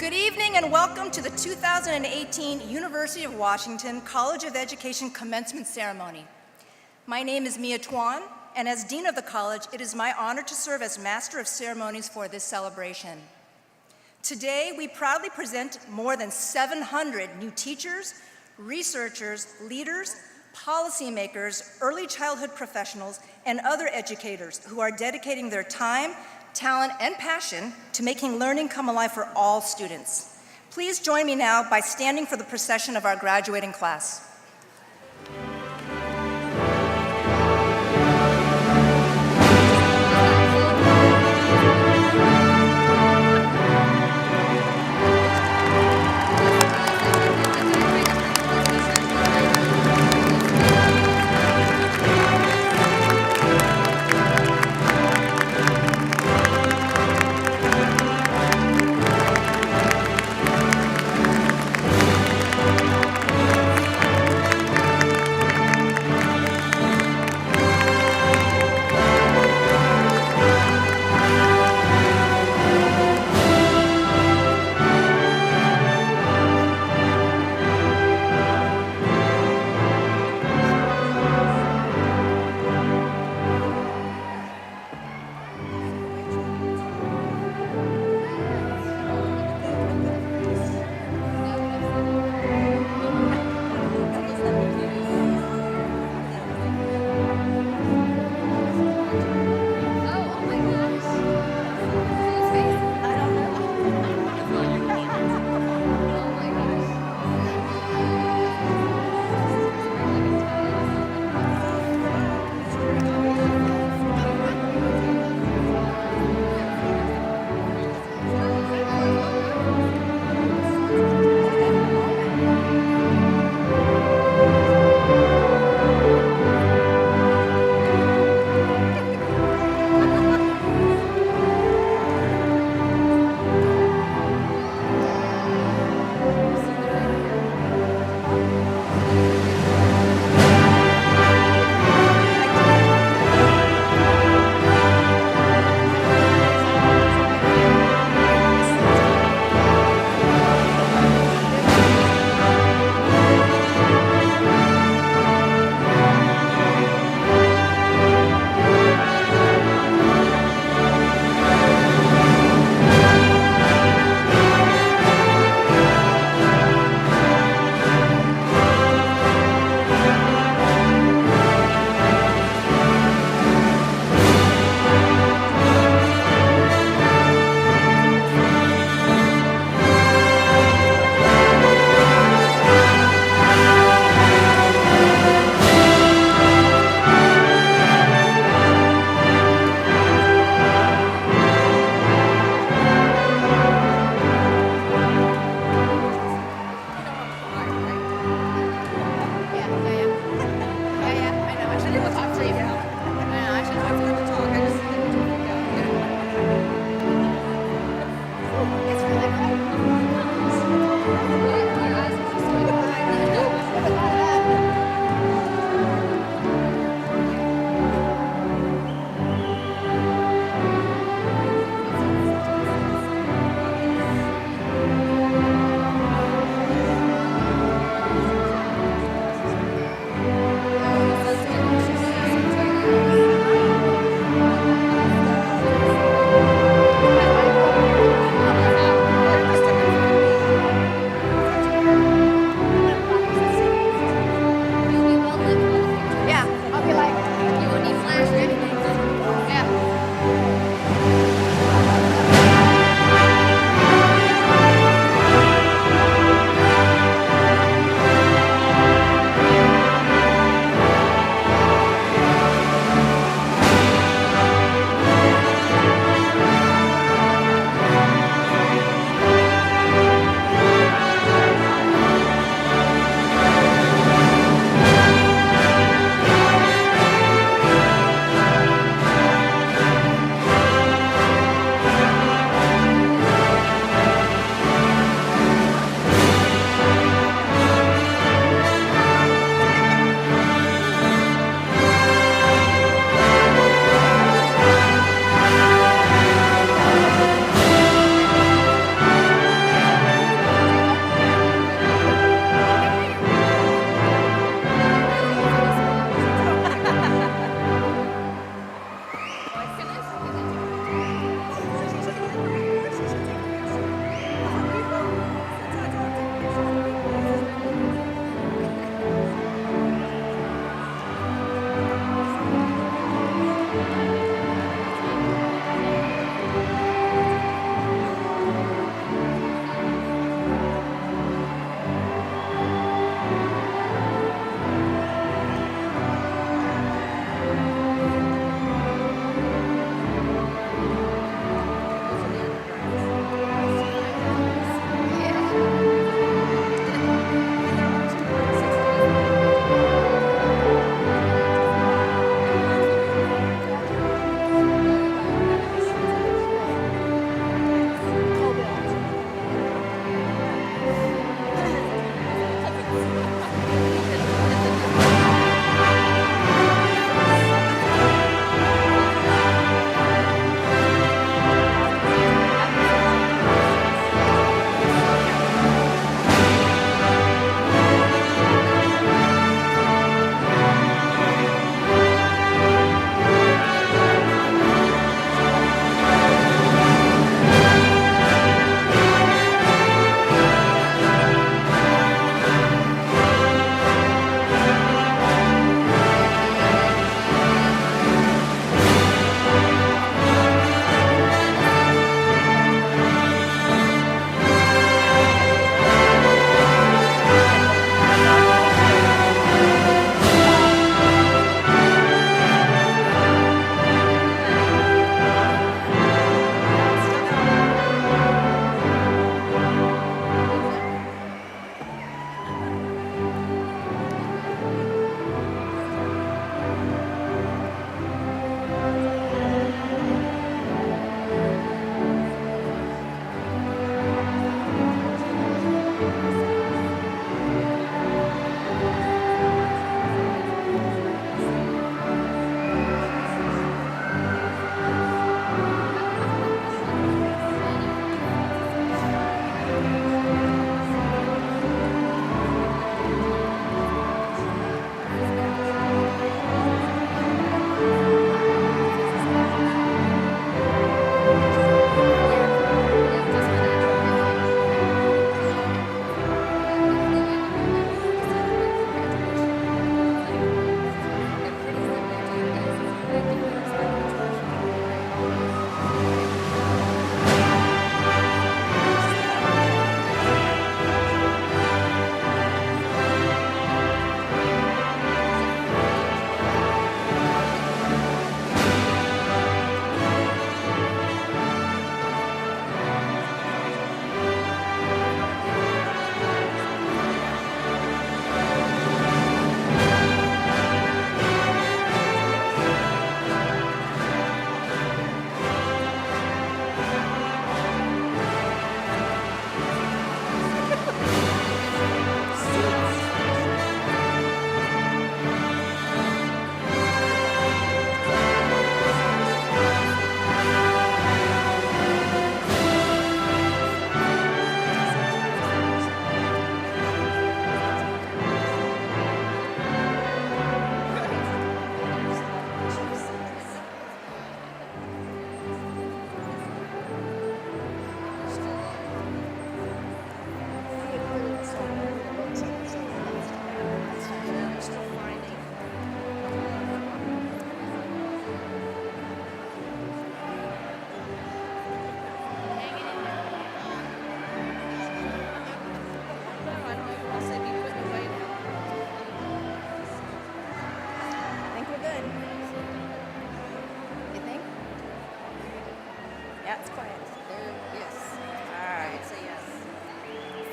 Good evening and welcome to the 2018 University of Washington College of Education Commencement Ceremony. My name is Mia Tuan, and as Dean of the College, it is my honor to serve as Master of Ceremonies for this celebration. Today, we proudly present more than 700 new teachers, researchers, leaders, policymakers, early childhood professionals, and other educators who are dedicating their time, talent, and passion to making learning come alive for all students. Please join me now by standing for the procession of our graduating class.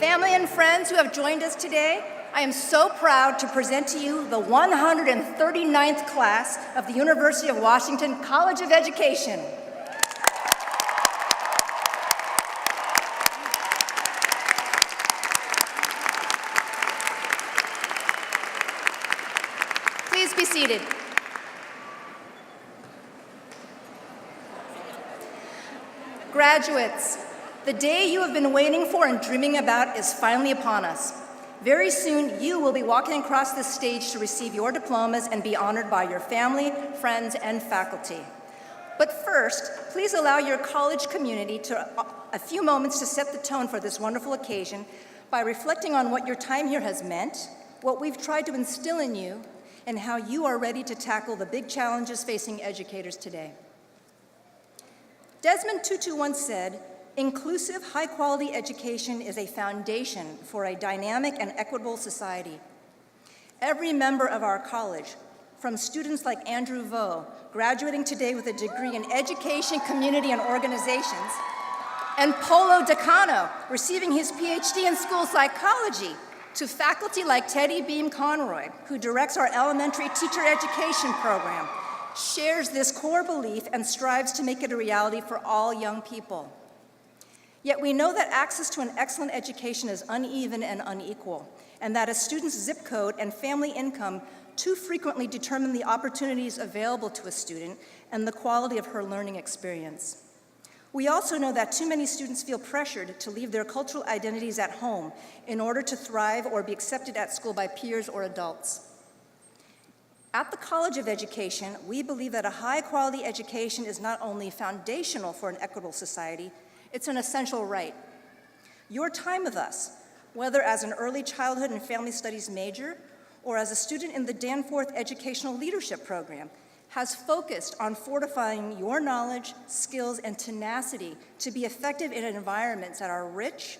Family and friends who have joined us today, I am so proud to present to you the 139th class of the University of Washington College of Education. Please be seated. Graduates, the day you have been waiting for and dreaming about is finally upon us. Very soon, you will be walking across this stage to receive your diplomas and be honored by your family, friends, and faculty. But first, please allow your college community a few moments to set the tone for this wonderful occasion by reflecting on what your time here has meant, what we've tried to instill in you, and how you are ready to tackle the big challenges facing educators today. Desmond Tutu once said, "Inclusive, high-quality education is a foundation for a dynamic and equitable society." Every member of our college, from students like Andrew Vo, graduating today with a degree in education, community, and organizations, and Polo Decano, receiving his PhD in school psychology, to faculty like Teddy Beam Conroy, who directs our elementary teacher education program, shares this core belief and strives to make it a reality for all young people. Yet we know that access to an excellent education is uneven and unequal, and that a student's zip code and family income too frequently determine the opportunities available to a student and the quality of her learning experience. We also know that too many students feel pressured to leave their cultural identities at home in order to thrive or be accepted at school by peers or adults. At the College of Education, we believe that a high-quality education is not only foundational for an equitable society, it's an essential right. Your time with us, whether as an early childhood and family studies major or as a student in the Danforth Educational Leadership Program, has focused on fortifying your knowledge, skills, and tenacity to be effective in environments that are rich,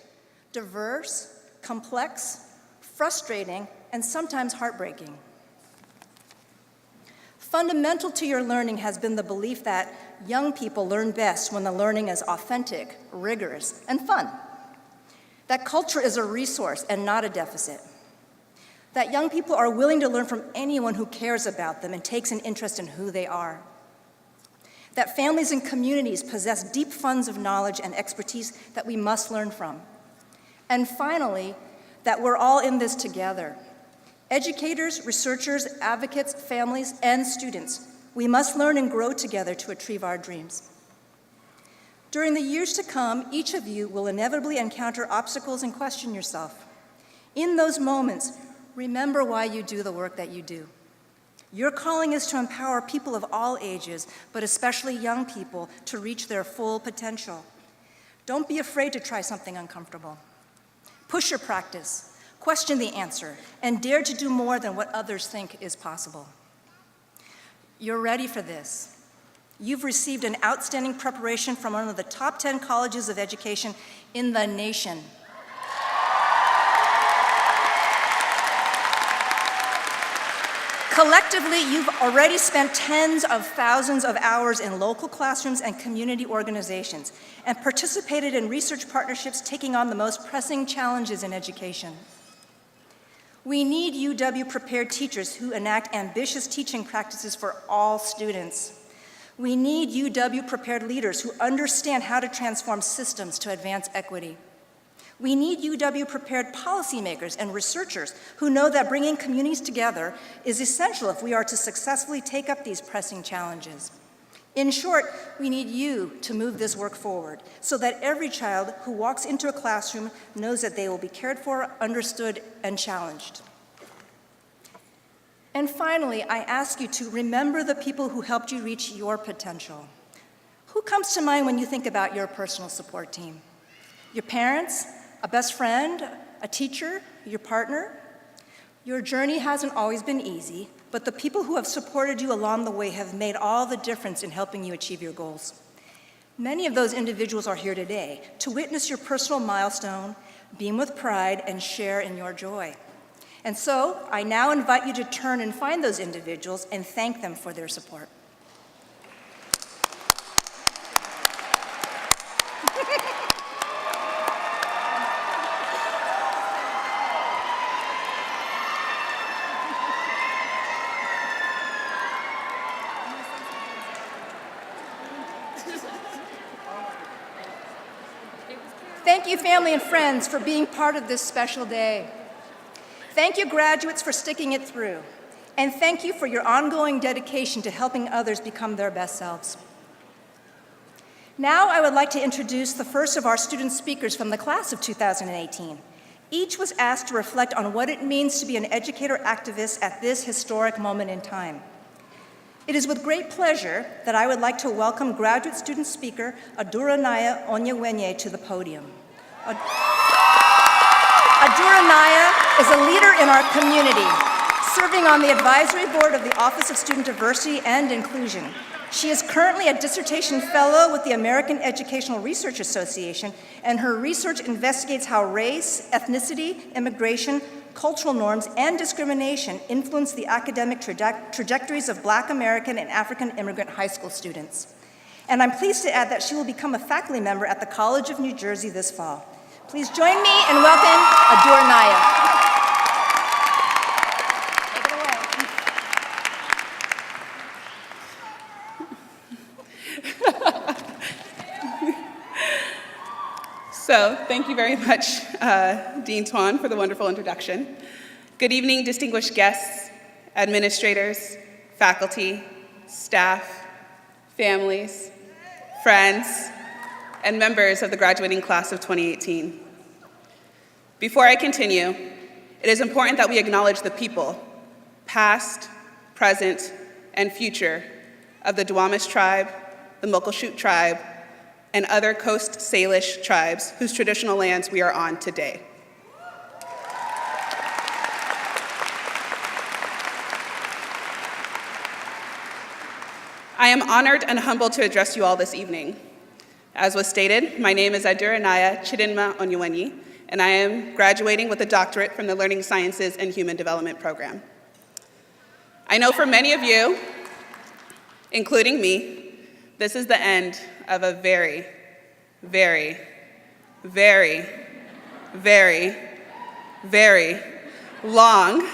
diverse, complex, frustrating, and sometimes heartbreaking. Fundamental to your learning has been the belief that young people learn best when the learning is authentic, rigorous, and fun. That culture is a resource and not a deficit. That young people are willing to learn from anyone who cares about them and takes an interest in who they are. That families and communities possess deep funds of knowledge and expertise that we must learn from. And finally, that we're all in this together. Educators, researchers, advocates, families, and students, we must learn and grow together to achieve our dreams. During the years to come, each of you will inevitably encounter obstacles and question yourself. In those moments, remember why you do the work that you do. Your calling is to empower people of all ages, but especially young people, to reach their full potential. Don't be afraid to try something uncomfortable. Push your practice. Question the answer, and dare to do more than what others think is possible. You're ready for this. You've received an outstanding preparation from one of the top 10 colleges of education in the nation. Collectively, you've already spent tens of thousands of hours in local classrooms and community organizations and participated in research partnerships taking on the most pressing challenges in education. We need UW-prepared teachers who enact ambitious teaching practices for all students. We need UW-prepared leaders who understand how to transform systems to advance equity. We need UW-prepared policymakers and researchers who know that bringing communities together is essential if we are to successfully take up these pressing challenges. In short, we need you to move this work forward so that every child who walks into a classroom knows that they will be cared for, understood, and challenged. And finally, I ask you to remember the people who helped you reach your potential. Who comes to mind when you think about your personal support team? Your parents, a best friend, a teacher, your partner? Your journey hasn't always been easy, but the people who have supported you along the way have made all the difference in helping you achieve your goals. Many of those individuals are here today to witness your personal milestone, beam with pride, and share in your joy. And so, I now invite you to turn and find those individuals and thank them for their support. Thank you, family and friends, for being part of this special day. Thank you, graduates, for sticking it through. And thank you for your ongoing dedication to helping others become their best selves. Now I would like to introduce the first of our student speakers from the class of 2018. Each was asked to reflect on what it means to be an educator activist at this historic moment in time. It is with great pleasure that I would like to welcome graduate student speaker Aduranaya Onyewenye to the podium. Aduranaya is a leader in our community, serving on the advisory board of the Office of Student Diversity and Inclusion. She is currently a dissertation fellow with the American Educational Research Association, and her research investigates how race, ethnicity, immigration, cultural norms, and discrimination influence the academic trajectories of Black American and African immigrant high school students. And I'm pleased to add that she will become a faculty member at the College of New Jersey this fall. Please join me in welcoming Aduranaya. So, thank you very much, Dean Tuan, for the wonderful introduction. Good evening, distinguished guests, administrators, faculty, staff, families, friends, and members of the graduating class of 2018. Before I continue, it is important that we acknowledge the people, past, present, and future, of the Duwamish tribe, the Muckleshoot tribe, and other Coast Salish tribes whose traditional lands we are on today. I am honored and humbled to address you all this evening. As was stated, my name is Aduranaya Chidinma Onyewenye, and I am graduating with a doctorate from the Learning Sciences and Human Development program. I know for many of you, including me, this is the end of a very, very, very, very, very long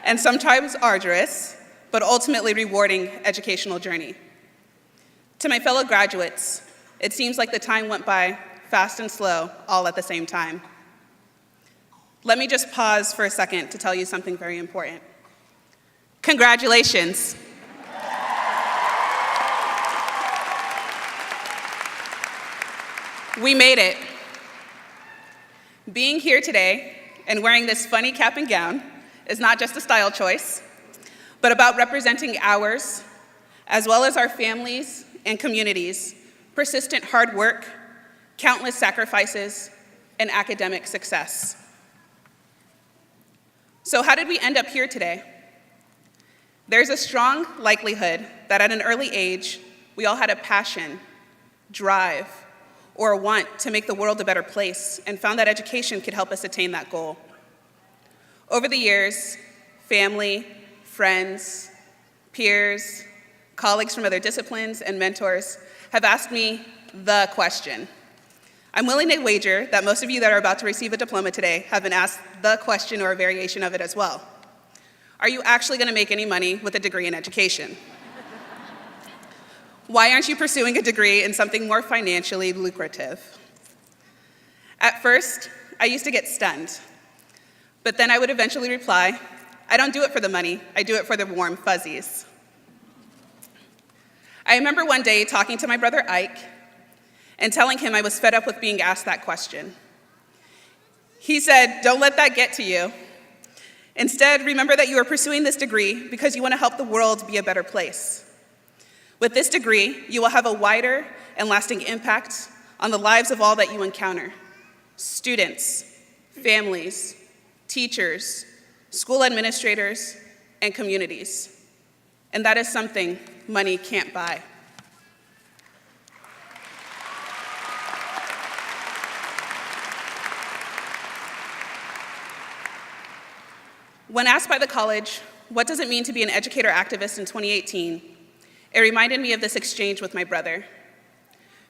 and sometimes arduous, but ultimately rewarding educational journey. To my fellow graduates, it seems like the time went by fast and slow all at the same time. Let me just pause for a second to tell you something very important. Congratulations. We made it. Being here today and wearing this funny cap and gown is not just a style choice, but about representing ours, as well as our families and communities, persistent hard work, countless sacrifices, and academic success. So how did we end up here today? There's a strong likelihood that at an early age, we all had a passion, drive, or a want to make the world a better place, and found that education could help us attain that goal. Over the years, family, friends, peers, colleagues from other disciplines, and mentors have asked me the question. I'm willing to wager that most of you that are about to receive a diploma today have been asked the question or a variation of it as well. Are you actually going to make any money with a degree in education? Why aren't you pursuing a degree in something more financially lucrative? At first, I used to get stunned, but then I would eventually reply, I don't do it for the money, I do it for the warm fuzzies. I remember one day talking to my brother Ike and telling him I was fed up with being asked that question. He said, don't let that get to you. Instead, remember that you are pursuing this degree because you want to help the world be a better place. With this degree, you will have a wider and lasting impact on the lives of all that you encounter: students, families, teachers, school administrators, and communities. And that is something money can't buy. When asked by the college, what does it mean to be an educator activist in 2018, it reminded me of this exchange with my brother.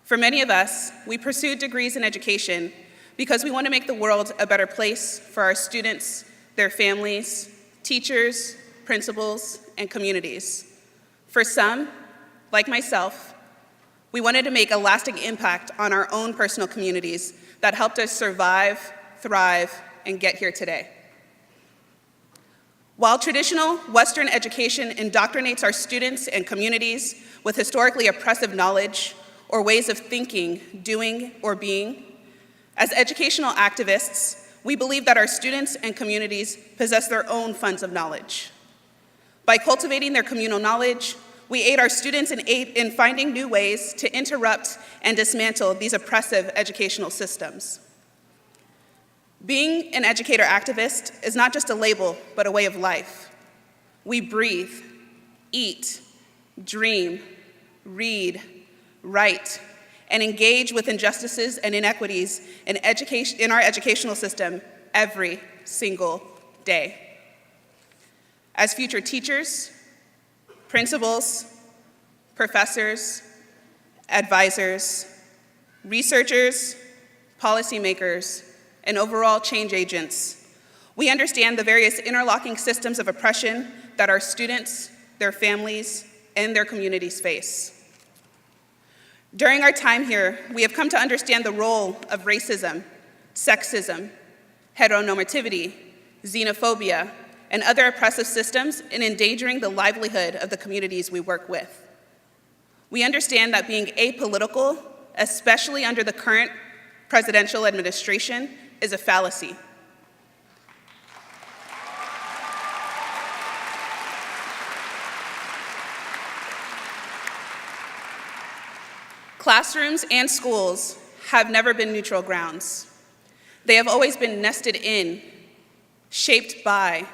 For many of us, we pursued degrees in education because we want to make the world a better place for our students, their families, teachers, principals, and communities. For some, like myself, we wanted to make a lasting impact on our own personal communities that helped us survive, thrive, and get here today. While traditional Western education indoctrinates our students and communities with historically oppressive knowledge or ways of thinking, doing, or being, as educational activists, we believe that our students and communities possess their own funds of knowledge. By cultivating their communal knowledge, we aid our students in finding new ways to interrupt and dismantle these oppressive educational systems. Being an educator activist is not just a label, but a way of life. We breathe, eat, dream, read, write, and engage with injustices and inequities in our educational system every single day. As future teachers, principals, professors, advisors, researchers, policymakers, and overall change agents, we understand the various interlocking systems of oppression that our students, their families, and their communities face. During our time here, we have come to understand the role of racism, sexism, heteronormativity, xenophobia, and other oppressive systems in endangering the livelihood of the communities we work with. We understand that being apolitical, especially under the current presidential administration, is a fallacy. Classrooms and schools have never been neutral grounds. They have always been nested in, shaped by,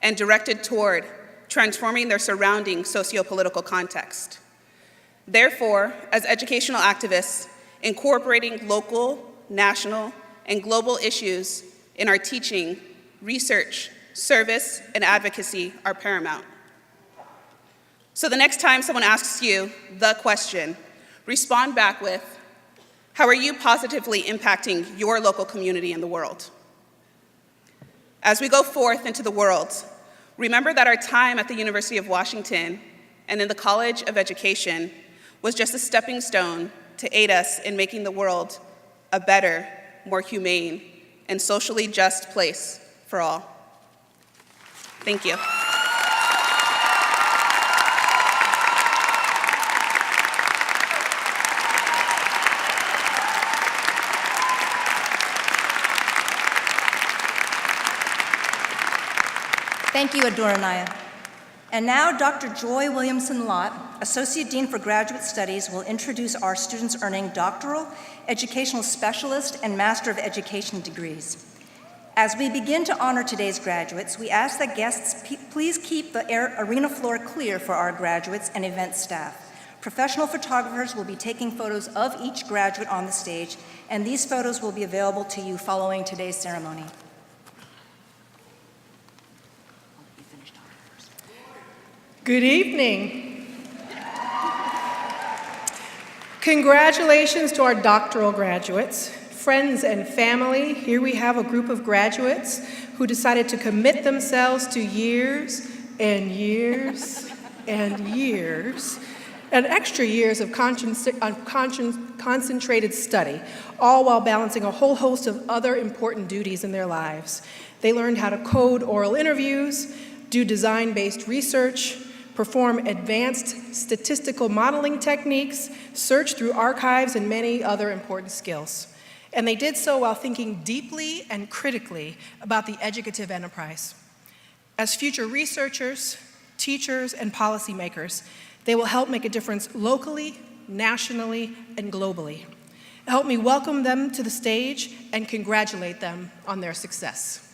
and directed toward transforming their surrounding socio-political context. Therefore, as educational activists, incorporating local, national, and global issues in our teaching, research, service, and advocacy are paramount. So the next time someone asks you the question, respond back with, how are you positively impacting your local community in the world? As we go forth into the world, remember that our time at the University of Washington and in the College of Education was just a stepping stone to aid us in making the world a better, more humane, and socially just place for all. Thank you. Thank you, Aduranaya. And now, Dr. Joy Williamson Lott, Associate Dean for Graduate Studies, will introduce our students earning doctoral, educational specialist, and Master of Education degrees. As we begin to honor today's graduates, we ask that guests please keep the arena floor clear for our graduates and event staff. Professional photographers will be taking photos of each graduate on the stage, and these photos will be available to you following today's ceremony. Good evening. Congratulations to our doctoral graduates. Friends and family, here we have a group of graduates who decided to commit themselves to years and years and years and extra years of concentrated study, all while balancing a whole host of other important duties in their lives. They learned how to code oral interviews, do design-based research, perform advanced statistical modeling techniques, search through archives, and many other important skills. And they did so while thinking deeply and critically about the educative enterprise. As future researchers, teachers, and policymakers, they will help make a difference locally, nationally, and globally. Help me welcome them to the stage and congratulate them on their success.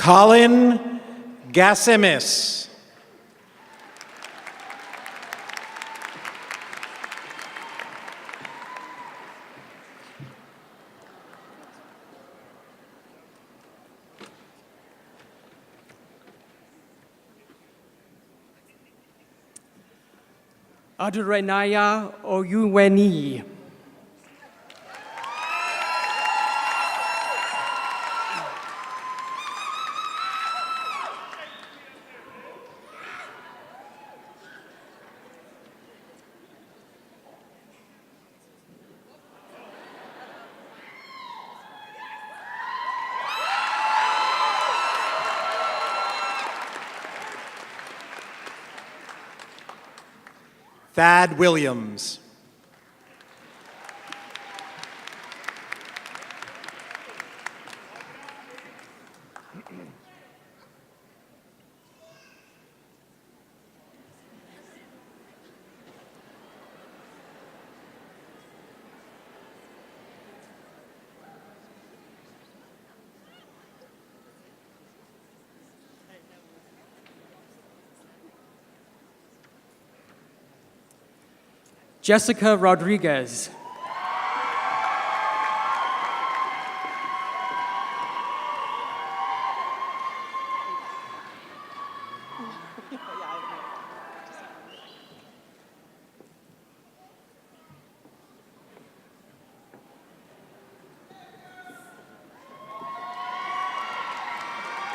Colin Gasimis. Adurenaya Oyuweni. Thad Williams. Jessica Rodriguez.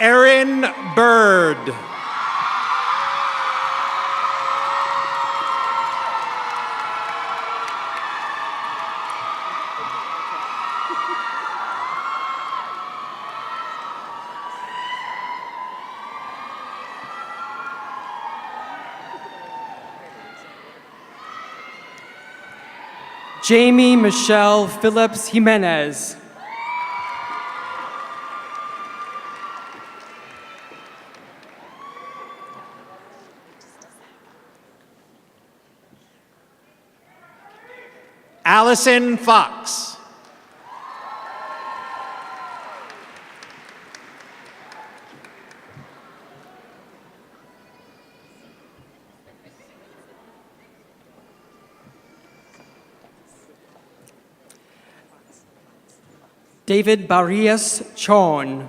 Erin Bird. Jamie Michelle Phillips Jimenez. Allison Fox. David Barrias Chon.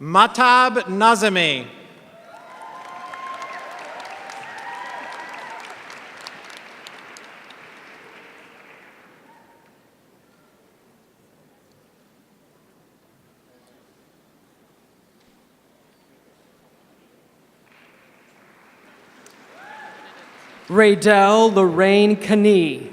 Matab Nazemi. Raydell Lorraine Kani.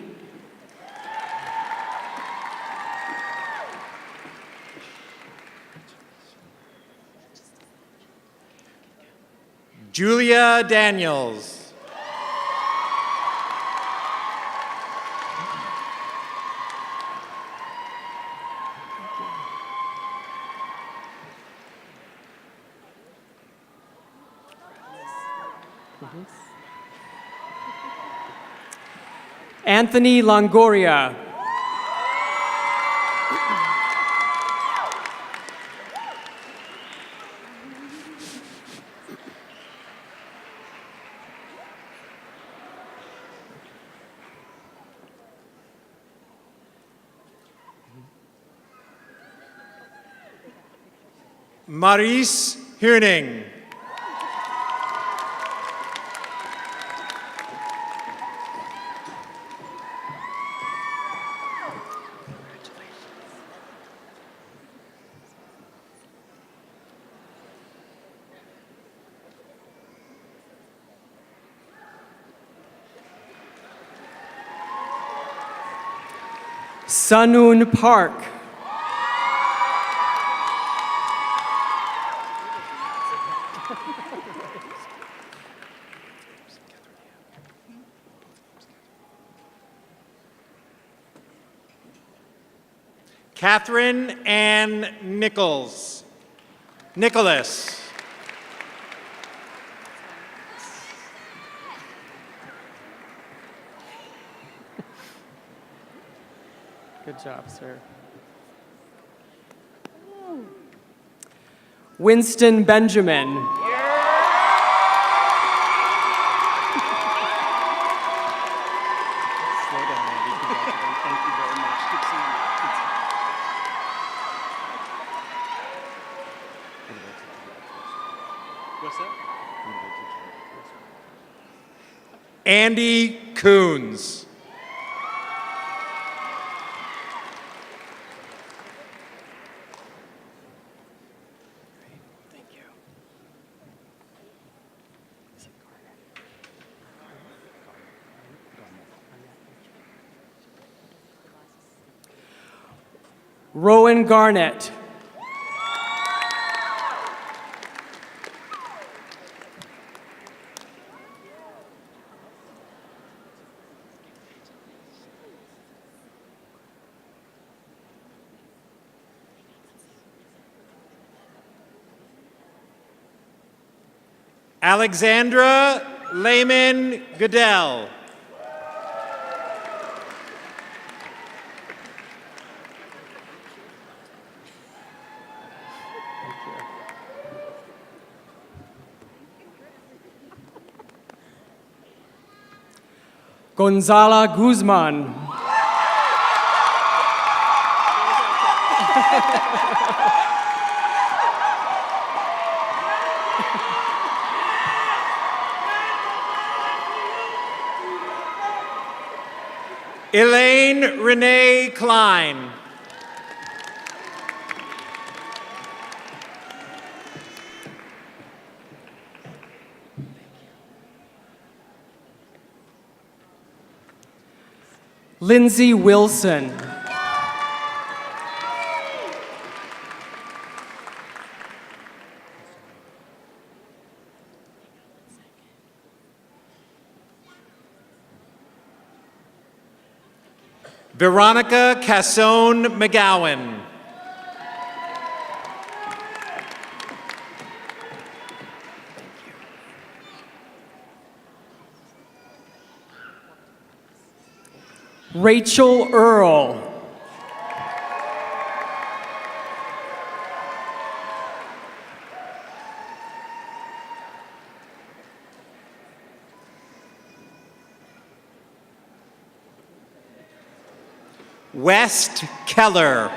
Julia Daniels. Anthony Longoria. Maurice Huning. Sunun Park. Catherine Ann Nichols. Nicholas. Good job, sir. Winston Benjamin. Slow down, Andy. Congratulations. Thank you very much. Good seeing you. What's that? Andy Coons. Thank you. Rowan Garnett. Alexandra Lehman Goodell. Gonzala Guzman. Elaine Renee Klein. Lindsay Wilson. Veronica Cassone McGowan. Rachel Earl. West Keller.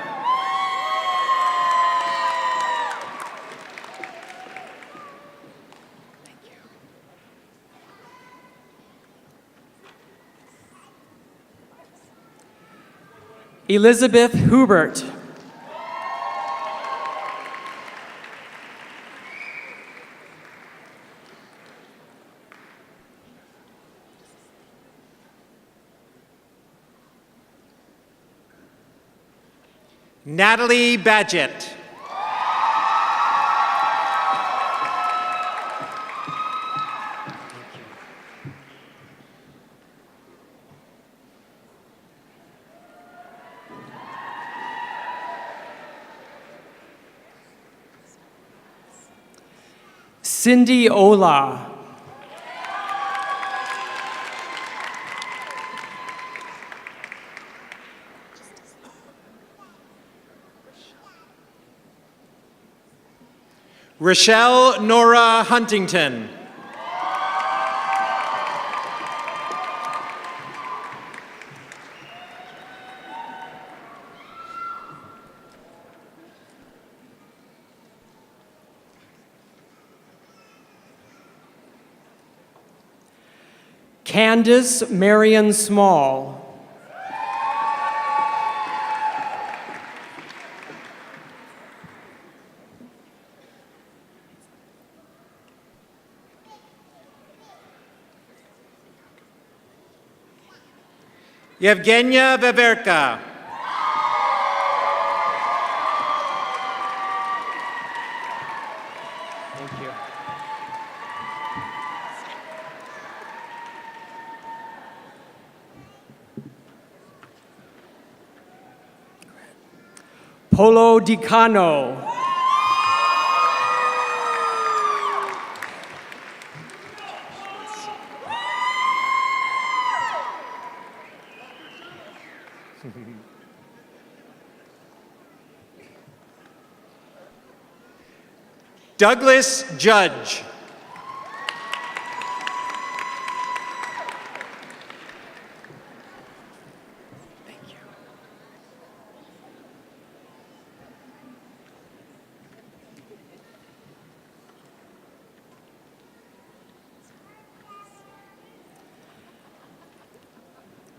Elizabeth Hubert. Natalie Badgett. Cindy Ola. Rochelle Nora Huntington. Candace Marion Small. Yevgenia Veverka. Thank you. Polo Dicano. Douglas Judge.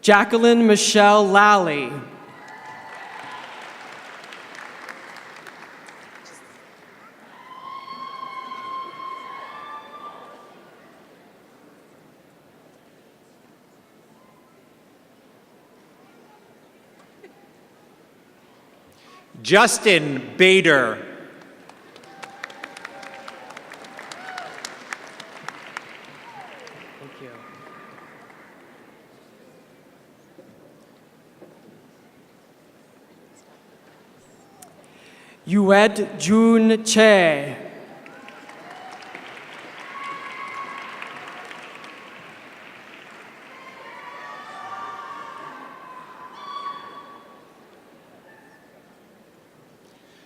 Jacqueline Michelle Lally. Justin Bader. Thank you. Yued Jun Che.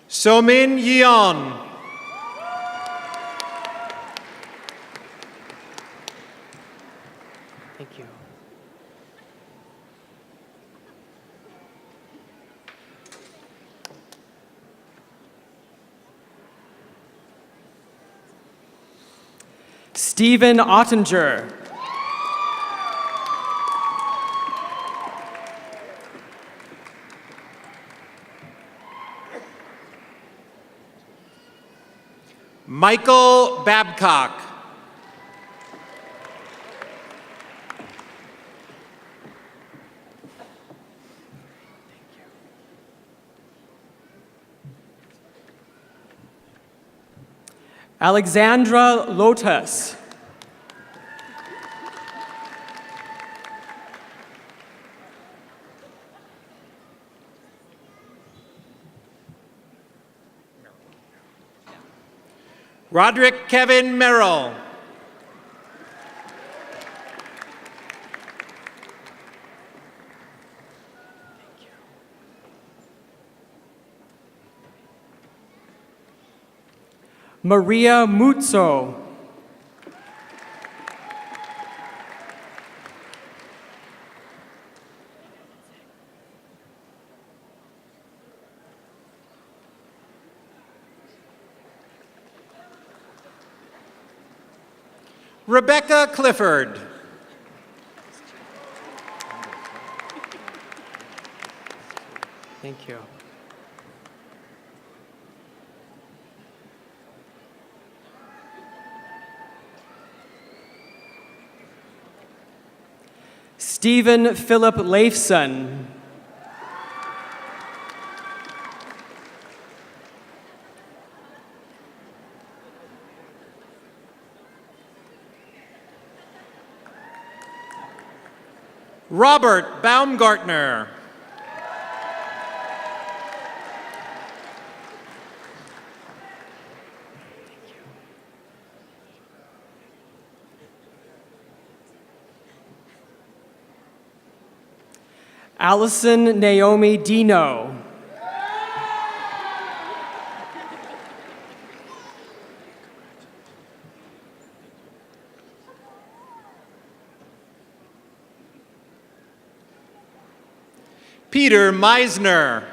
Somin Yeon. Thank you. Stephen Ottinger. Michael Babcock. Alexandra Lotus. Roderick Kevin Merrill. Maria Muzzo. Rebecca Clifford. Thank you. Stephen Philip Leifson. Robert Baumgartner. Allison Naomi Dino. Peter Meisner.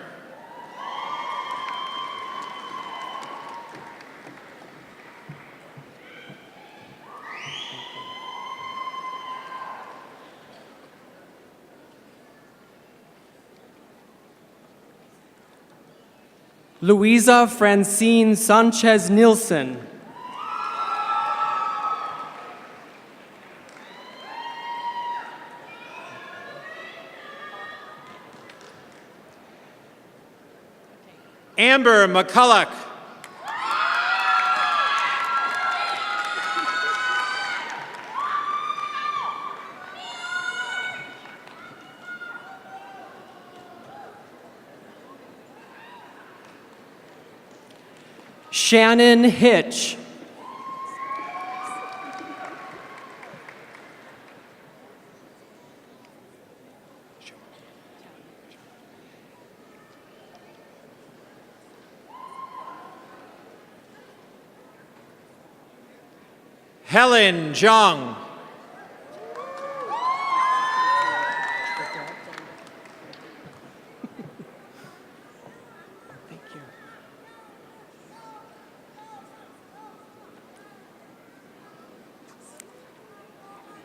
Louisa Francine Sanchez Nielsen. Amber McCulloch. Shannon Hitch. Helen Zhang.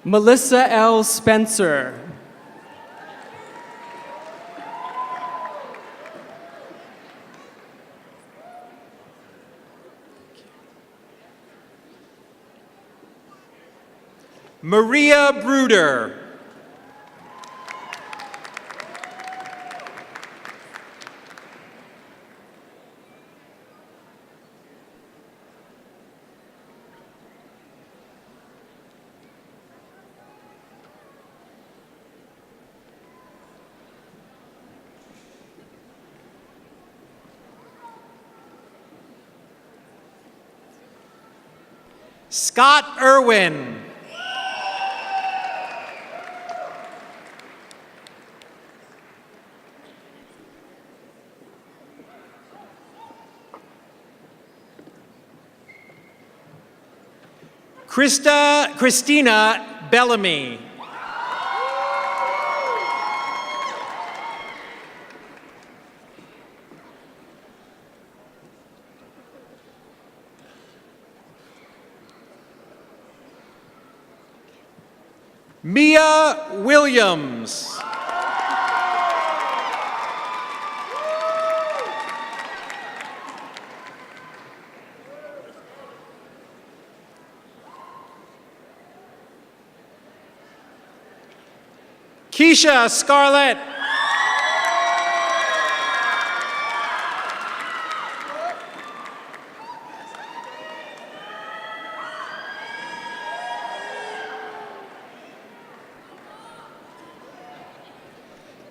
Melissa L. Spencer. Maria Bruder. Scott Irwin. Christina Bellamy. Mia Williams. Keisha Scarlett.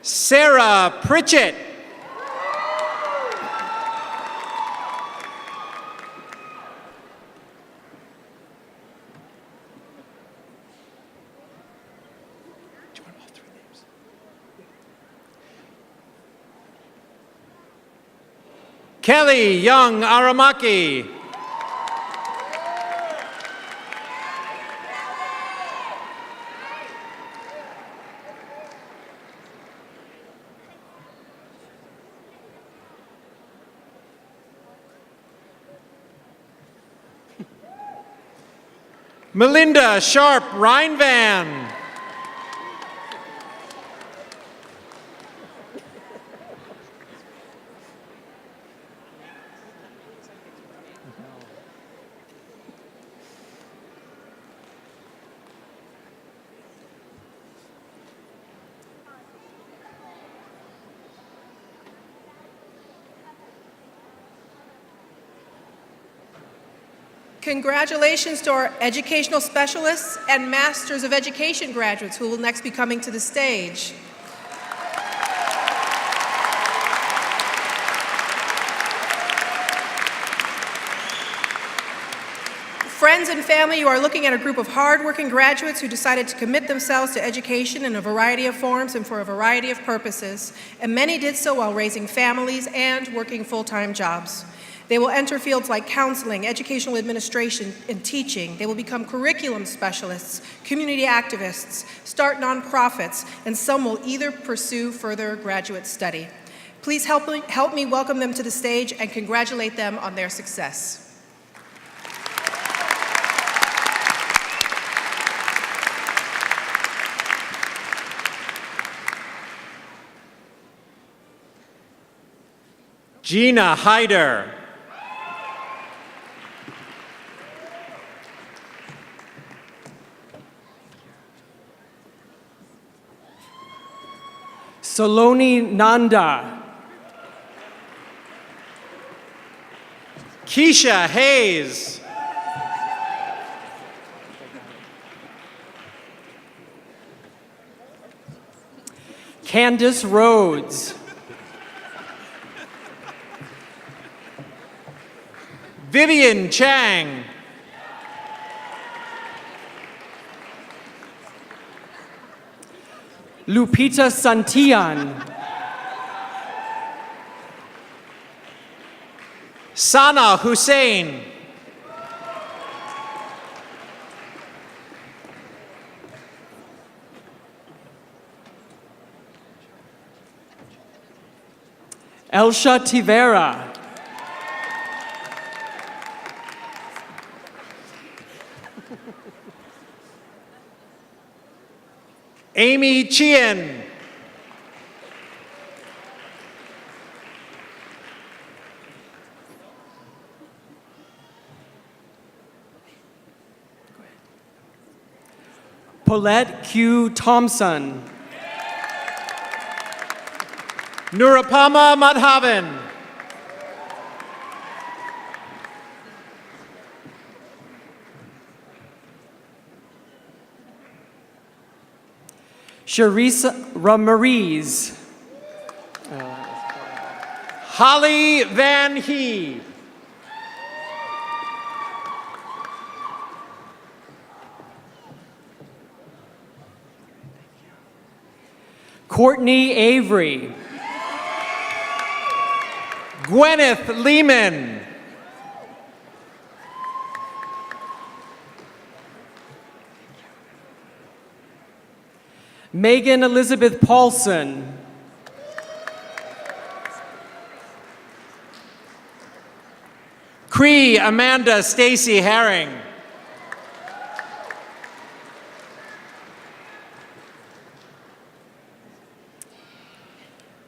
Sarah Pritchett. Kelly Young Aramaki. Melinda Sharp Reinvan. Congratulations to our educational specialists and Masters of Education graduates who will next be coming to the stage. Friends and family, you are looking at a group of hardworking graduates who decided to commit themselves to education in a variety of forms and for a variety of purposes, and many did so while raising families and working full-time jobs. They will enter fields like counseling, educational administration, and teaching. They will become curriculum specialists, community activists, start nonprofits, and some will either pursue further graduate study. Please help me welcome them to the stage and congratulate them on their success. Gina Hyder. Saloni Nanda. Keisha Hayes. Candace Rhodes. Vivian Chang. Lupita Santillan. Sana Hussein. Elsha Tivera. Amy Chien. Paulette Q. Thompson. Nurapama Madhavan. Charisse Ramariz. Holly Van Hee. Courtney Avery. Gwyneth Lehman. Megan Elizabeth Paulson. Cree Amanda Stacy Herring.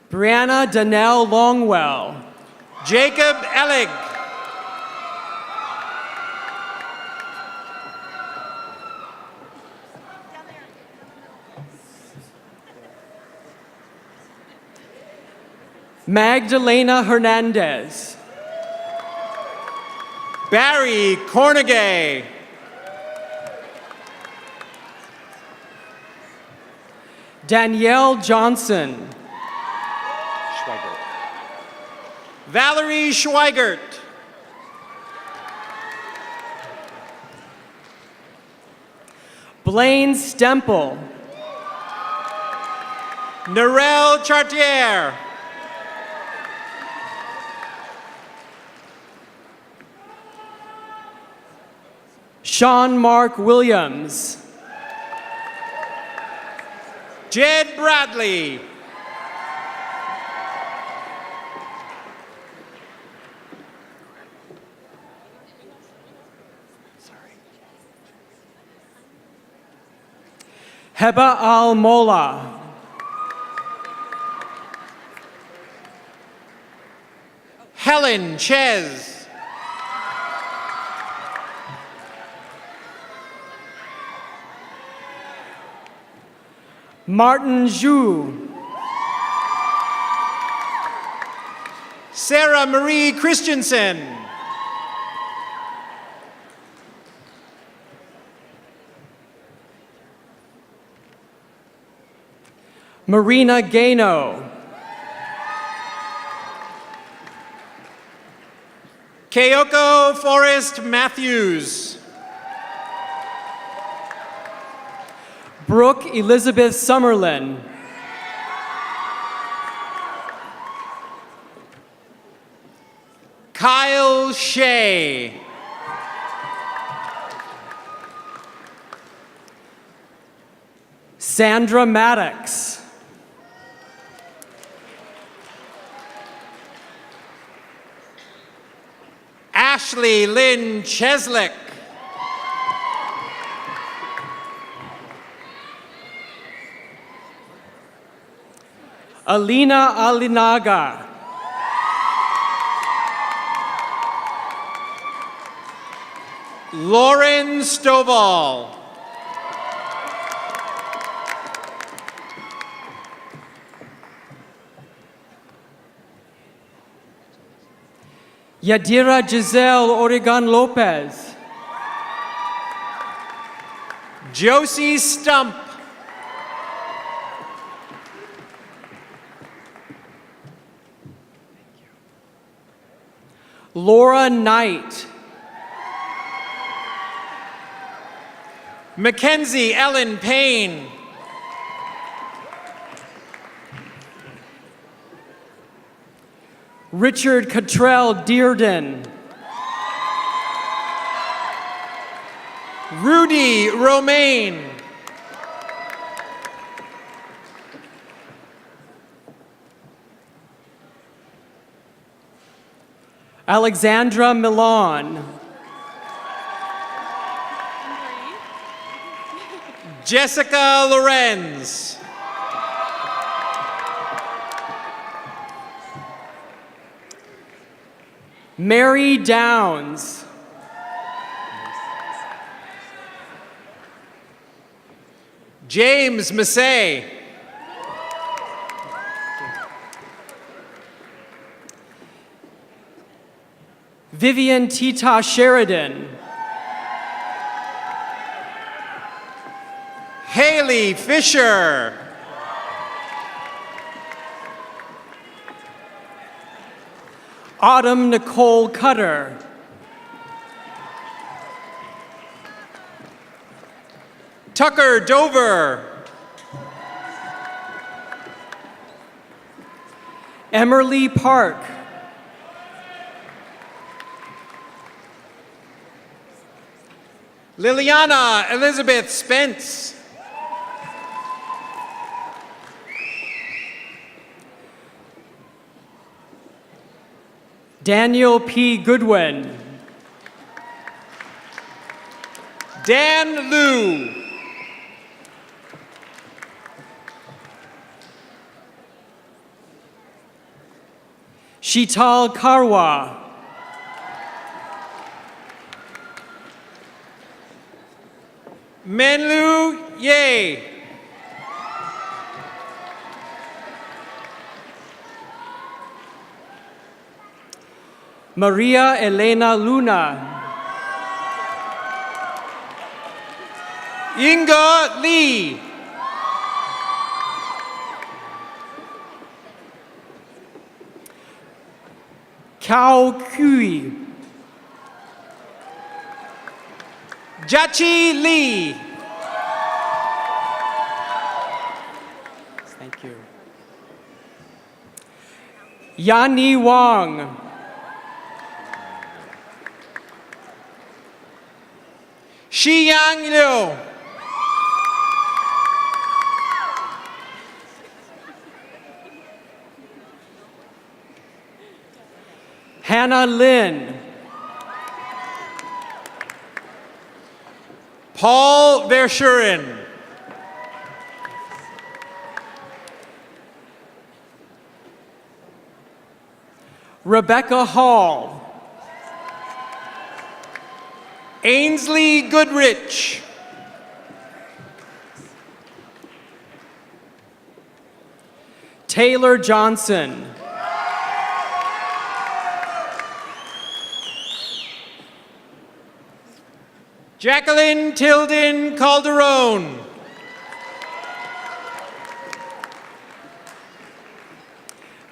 Brianna Donnell Longwell. Jacob Ellig. Magdalena Hernandez. Barry Cornegay. Danielle Johnson. Schweigert. Valerie Schweigert. Blaine Stemple. Narelle Chartier. Sean Mark Williams. Jed Bradley. Heba Al-Mola. Helen Ches. Martin Zhu. Sarah Marie Christensen. Marina Gano. Keoko Forrest Matthews. Brooke Elizabeth Summerlin. Kyle Shea. Sandra Maddox. Ashley Lynn Cheslick. Alina Alinaga. Lauren Stovall. Yadira Giselle Oregon Lopez. Josie Stump. Laura Knight. Mackenzie Ellen Payne. Richard Cottrell Dearden. Rudy Romaine. Alexandra Milan. Jessica Lorenz. Mary Downs. James Massey. Vivian Tita Sheridan. Haley Fisher. Autumn Nicole Cutter. Tucker Dover. Emmerly Park. Liliana Elizabeth Spence. Daniel P. Goodwin. Dan Liu. Sheetal Karwa. Menlu Ye. Maria Elena Luna. Inga Lee. Cao Kui. Jachi Lee. Thank you. Yani Wang. Shiyang Liu. Hannah Lin. Paul Verschuren. Rebecca Hall. Ainsley Goodrich. Taylor Johnson. Jacqueline Tilden Calderon.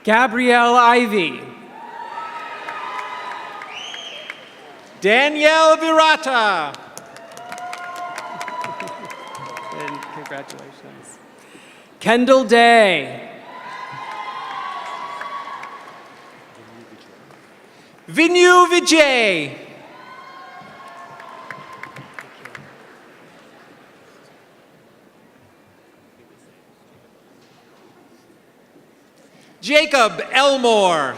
Gabrielle Ivy. Danielle Virata. And congratulations. Kendall Day. Vinu Vijay. Jacob Elmore.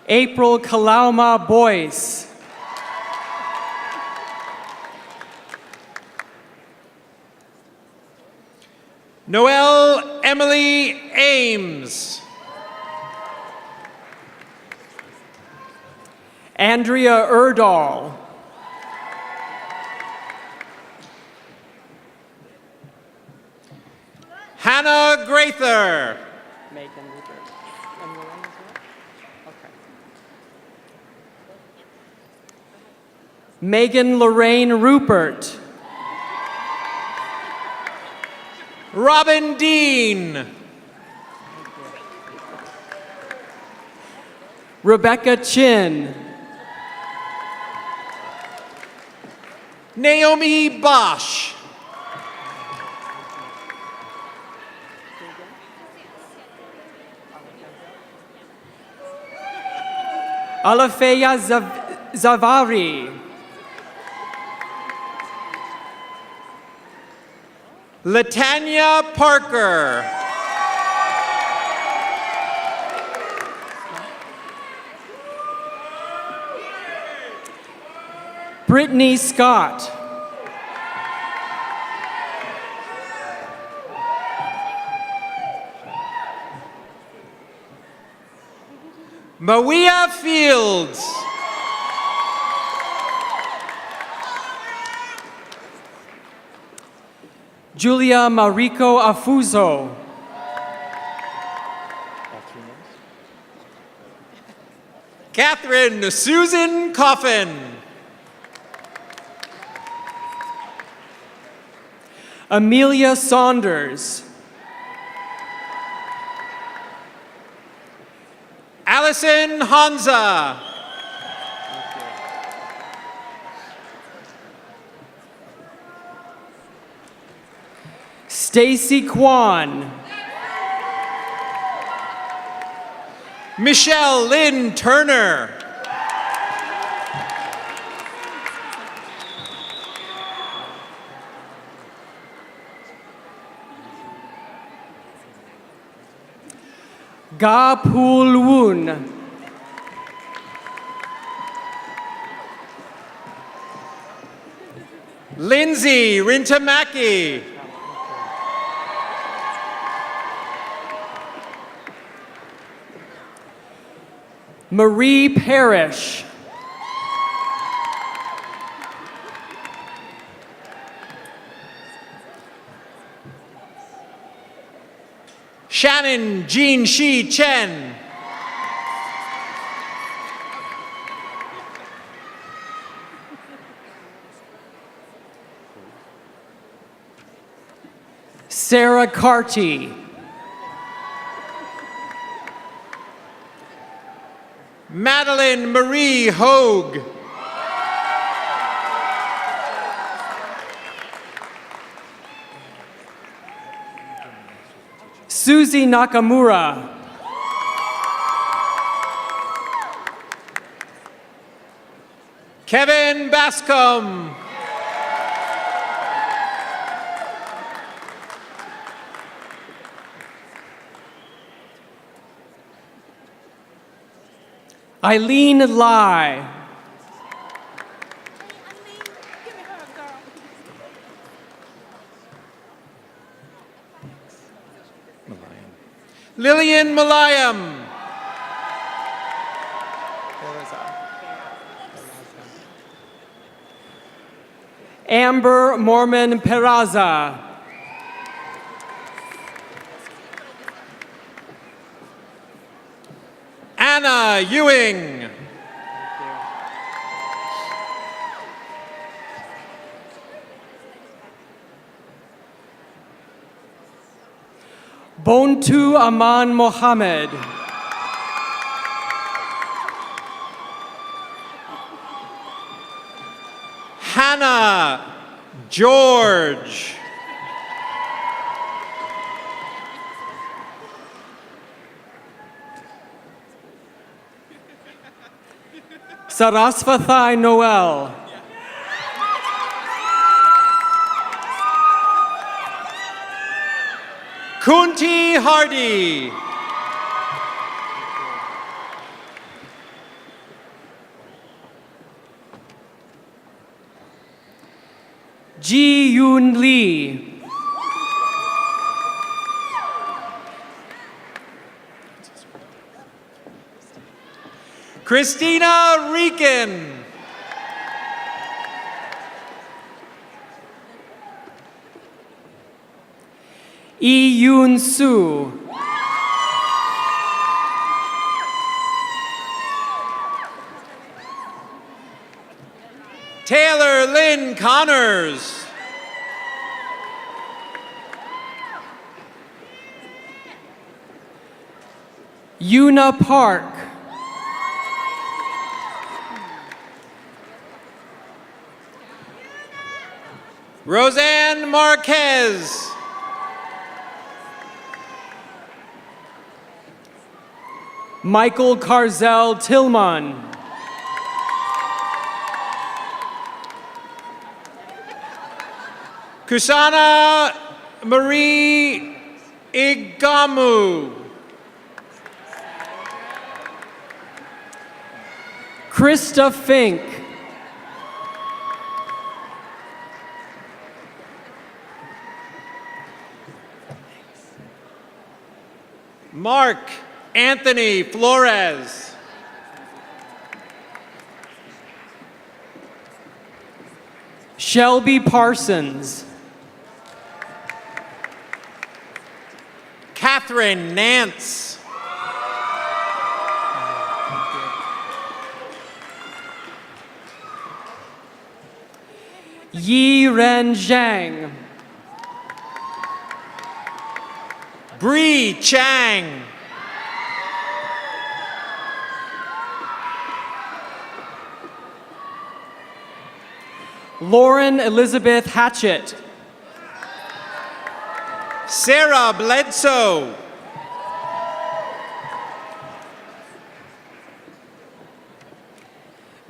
April Kalauma Boyce. Noelle Emily Ames. Andrea Erdahl. Hannah Grather. Megan Rupert. And Lorraine as well? Okay. Megan Lorraine Rupert. Robin Dean. Rebecca Chin. Naomi Bosch. Alafeya Zavari. Latanya Parker. Brittany Scott. Mawia Fields. Julia Mariko Afuso. Catherine Susan Coffin. Amelia Saunders. Allison Hanza. Stacy Kwan. Michelle Lynn Turner. Ga Pul Woon. Lindsay Rintamaki. Marie Parrish. Shannon Jean Shi Chen. Sarah Carty. Madeline Marie Hogue. Susie Nakamura. Kevin Bascom. Eileen Lai. Lillian Malayam. Amber Mormon Peraza. Anna Ewing. Bontu Aman Mohammed. Hannah George. Sarasvathai Noel. Kunti Hardy. Ji Yoon Lee. Christina Rieken. Yi Yoon Soo. Taylor Lynn Connors. Yuna Park. Roseanne Marquez. Michael Carzell Tillman. Kusana Marie Igamu. Krista Fink. Mark Anthony Flores. Shelby Parsons. Catherine Nance. Yi Ren Zhang. Bree Chang. Lauren Elizabeth Hatchett. Sarah Bledsoe.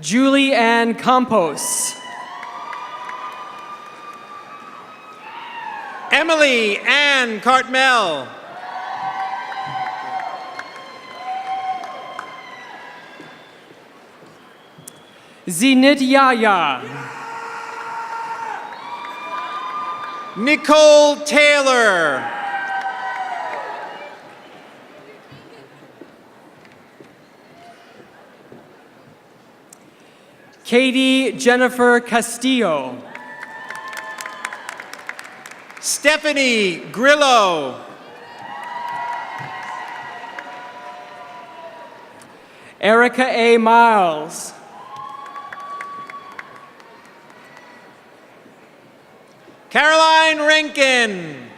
Julie Ann Campos. Emily Ann Cartmel. Zenit Yaya. Nicole Taylor. Katie Jennifer Castillo. Stephanie Grillo. Erica A. Miles. Caroline Rankin.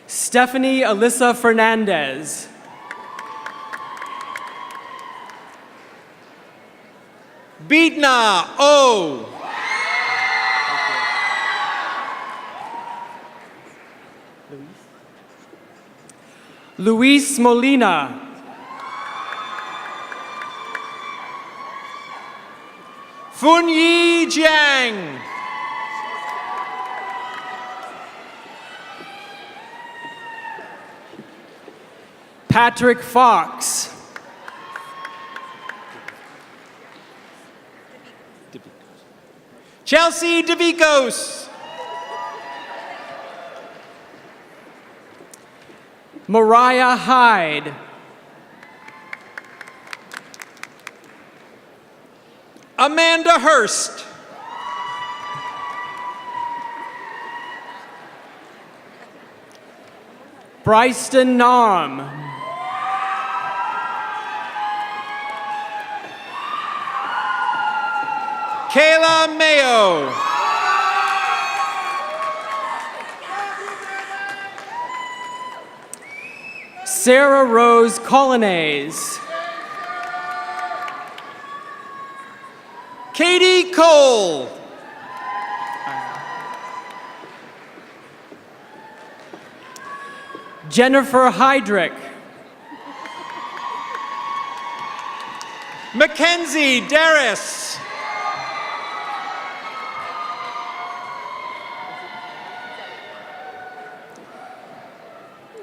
Stephanie Alyssa Fernandez. Beatna O. Luis Molina. Funyi Jiang. Patrick Fox. Chelsea DeVicos. Mariah Hyde. Amanda Hurst. Bryston Nam. Kayla Mayo. Sarah Rose Colonnese. Katie Cole. Jennifer Heydrich. Mackenzie Darris.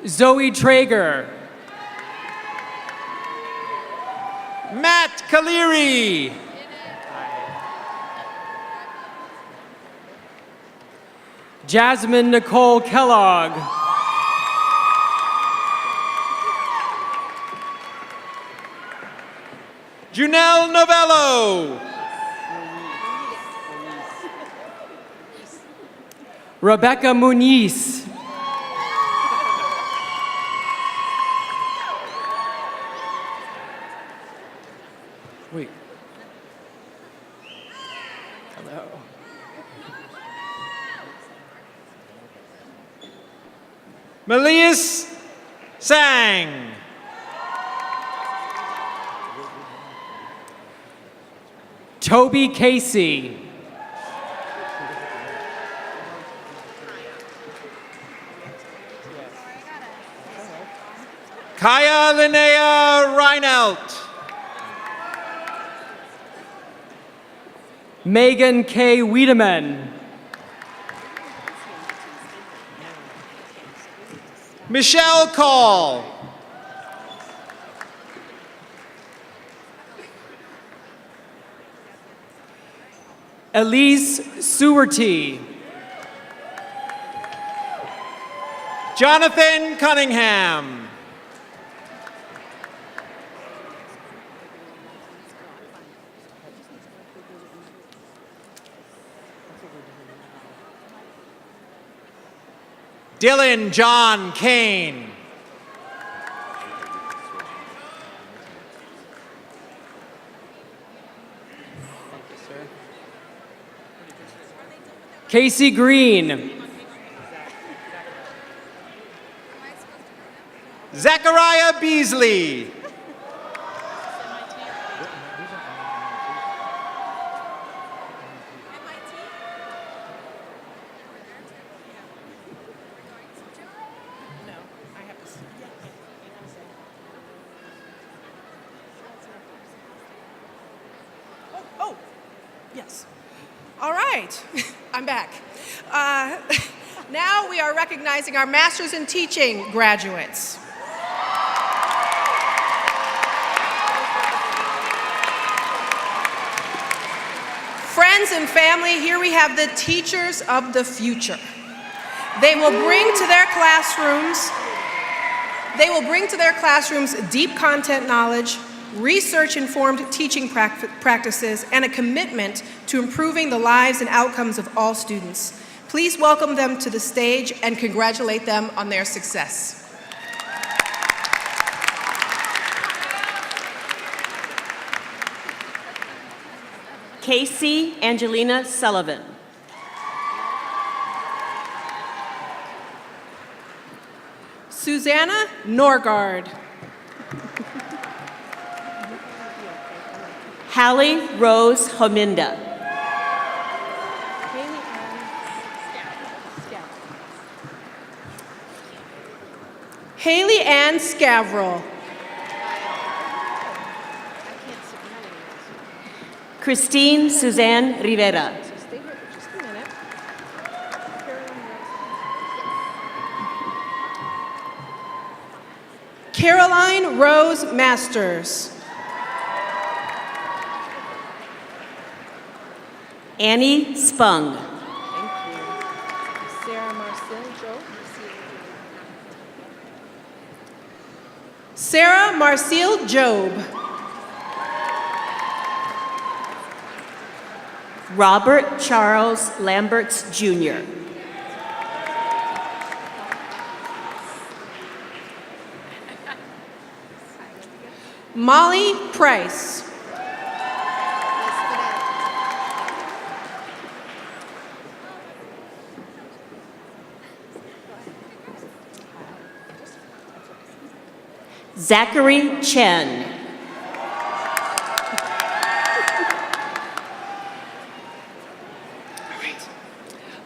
Zoe Traeger. Matt Kaliri. Jasmine Nicole Kellogg. Junelle Novello. Rebecca Muniz. Wait. Hello. Melias Sang. Toby Casey. Kaya Linnea Reinelt. Megan K. Wiedemann. Michelle Call. Elise Sewerty. Jonathan Cunningham. Dylan John Kane. Casey Green. Zachariah Beasley. Oh, yes. All right, I'm back. Now we are recognizing our Masters in Teaching graduates. Friends and family, here we have the teachers of the future. They will bring to their classrooms deep content knowledge, research-informed teaching practices, and a commitment to improving the lives and outcomes of all students. Please welcome them to the stage and congratulate them on their success. Casey Angelina Sullivan. Susanna Norgard. Hallie Rose Hominda. Haley Ann Scavrell. Christine Suzanne Rivera. Caroline Rose Masters. Annie Spung. Sarah Marcille Job. Robert Charles Lamberts, Jr. Molly Price. Zachary Chen.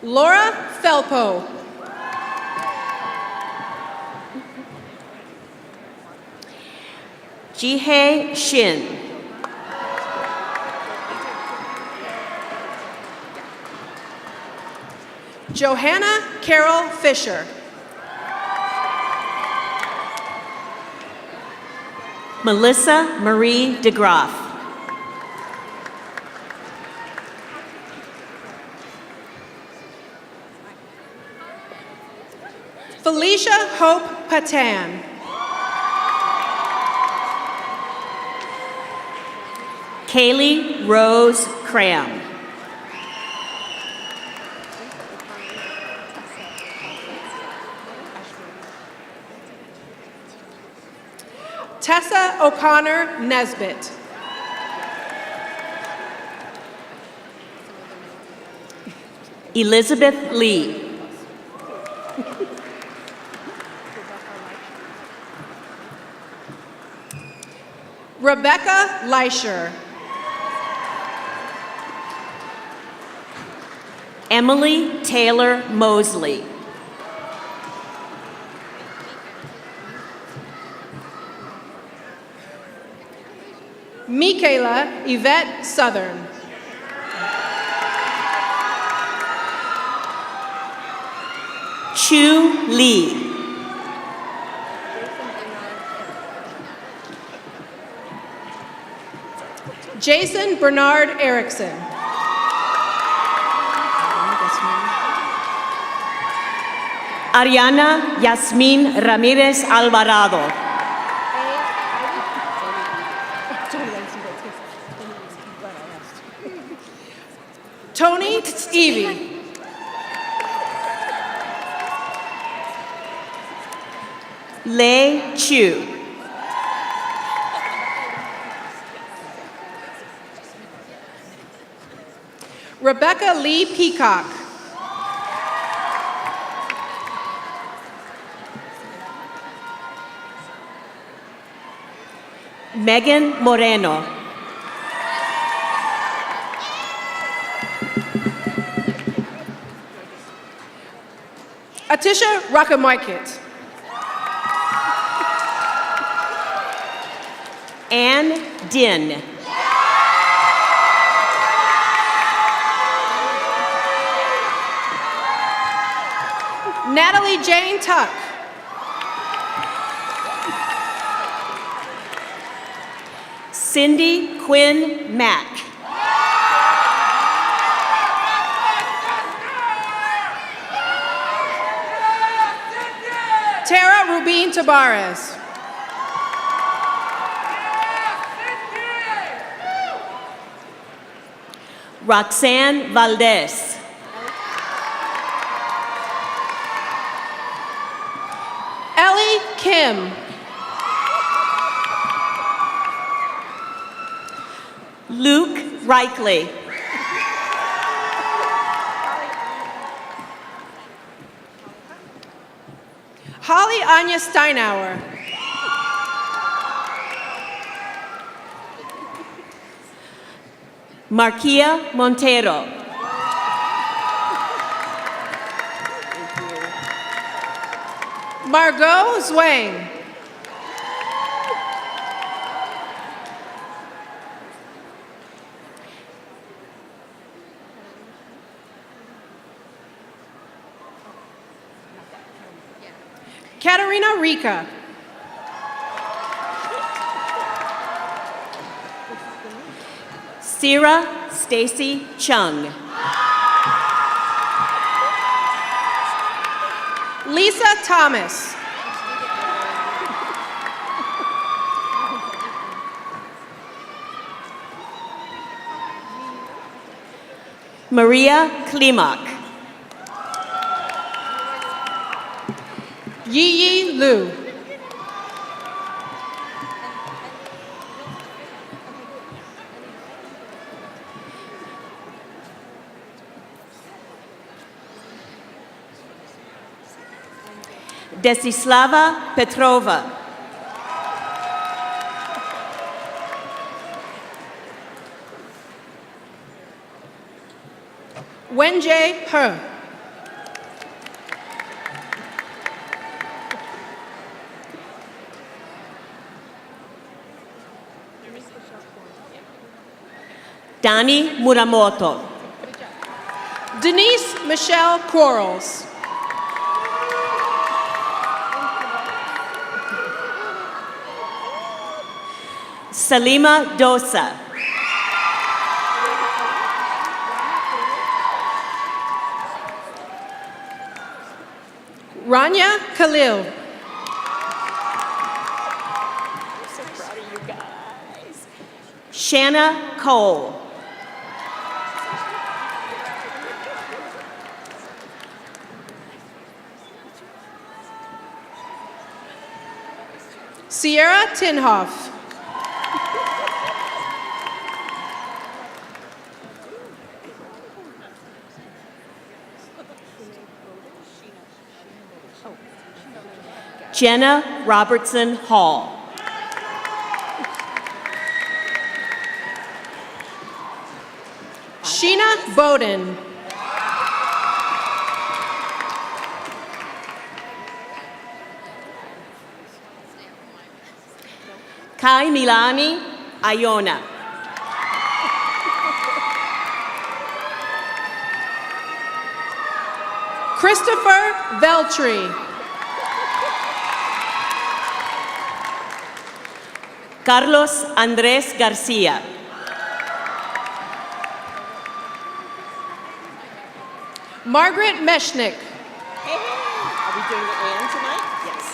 Laura Felpo. Jihei Shin. Johanna Carol Fisher. Melissa Marie DeGroff. Felicia Hope Patan. Kaylee Rose Cram. Tessa O'Connor Nesbitt. Elizabeth Lee. Rebecca Leischer. Emily Taylor Mosley. Michaela Yvette Southern. Chu Lee. Jason Bernard Erickson. Ariana Yasmin Ramirez Alvarado. Tony Evie. Lei Chu. Rebecca Lee Peacock. Megan Moreno. Atisha Rakamarkit. Ann Din. Natalie Jane Tuck. Cindy Quinn Mack. Tara Rubin Tabarez. Roxanne Valdez. Ellie Kim. Luke Reichley. Holly Anya Steinauer. Marquia Montero. Margot Zwang. Katarina Rika. Sierra Stacy Chung. Lisa Thomas. Maria Klimak. Yi Lu. Desislava Petrova. Wenjie He. Dani Muramoto. Denise Michelle Quarles. Salima Dosa. Rania Khalil. Shanna Cole. Sierra Tinhoff. Jenna Robertson Hall. Sheena Bowden. Kai Milani Iona. Christopher Veltri. Carlos Andrés Garcia. Margaret Meshnick. Are we doing the and tonight? Yes.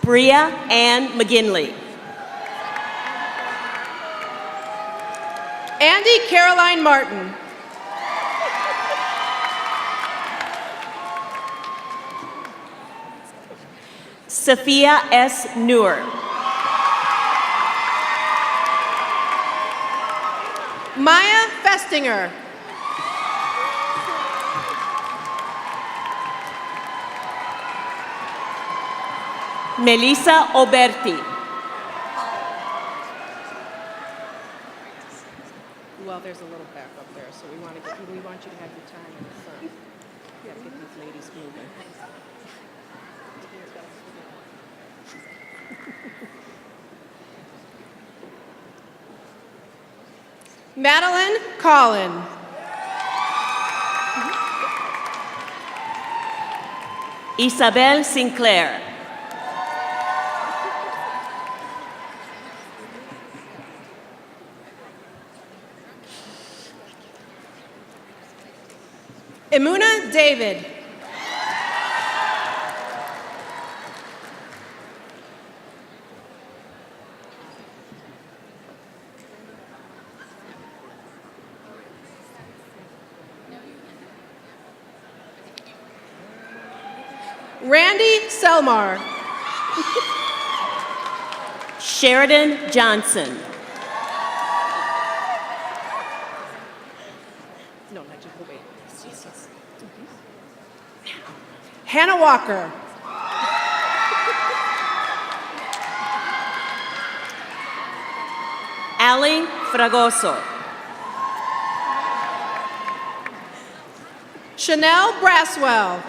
Bria Ann McGinley. Andy Caroline Martin. Sophia S. Noor. Maya Festinger. Melissa Oberti. Well, there's a little back up there, so we want you to have your time in the front. We gotta get these ladies moving. Madeline Collin. Isabel Sinclair. Emuna David. Randy Selmar. Sheridan Johnson. No, not just wait. Hannah Walker. Ali Fragoso. Chanel Braswell.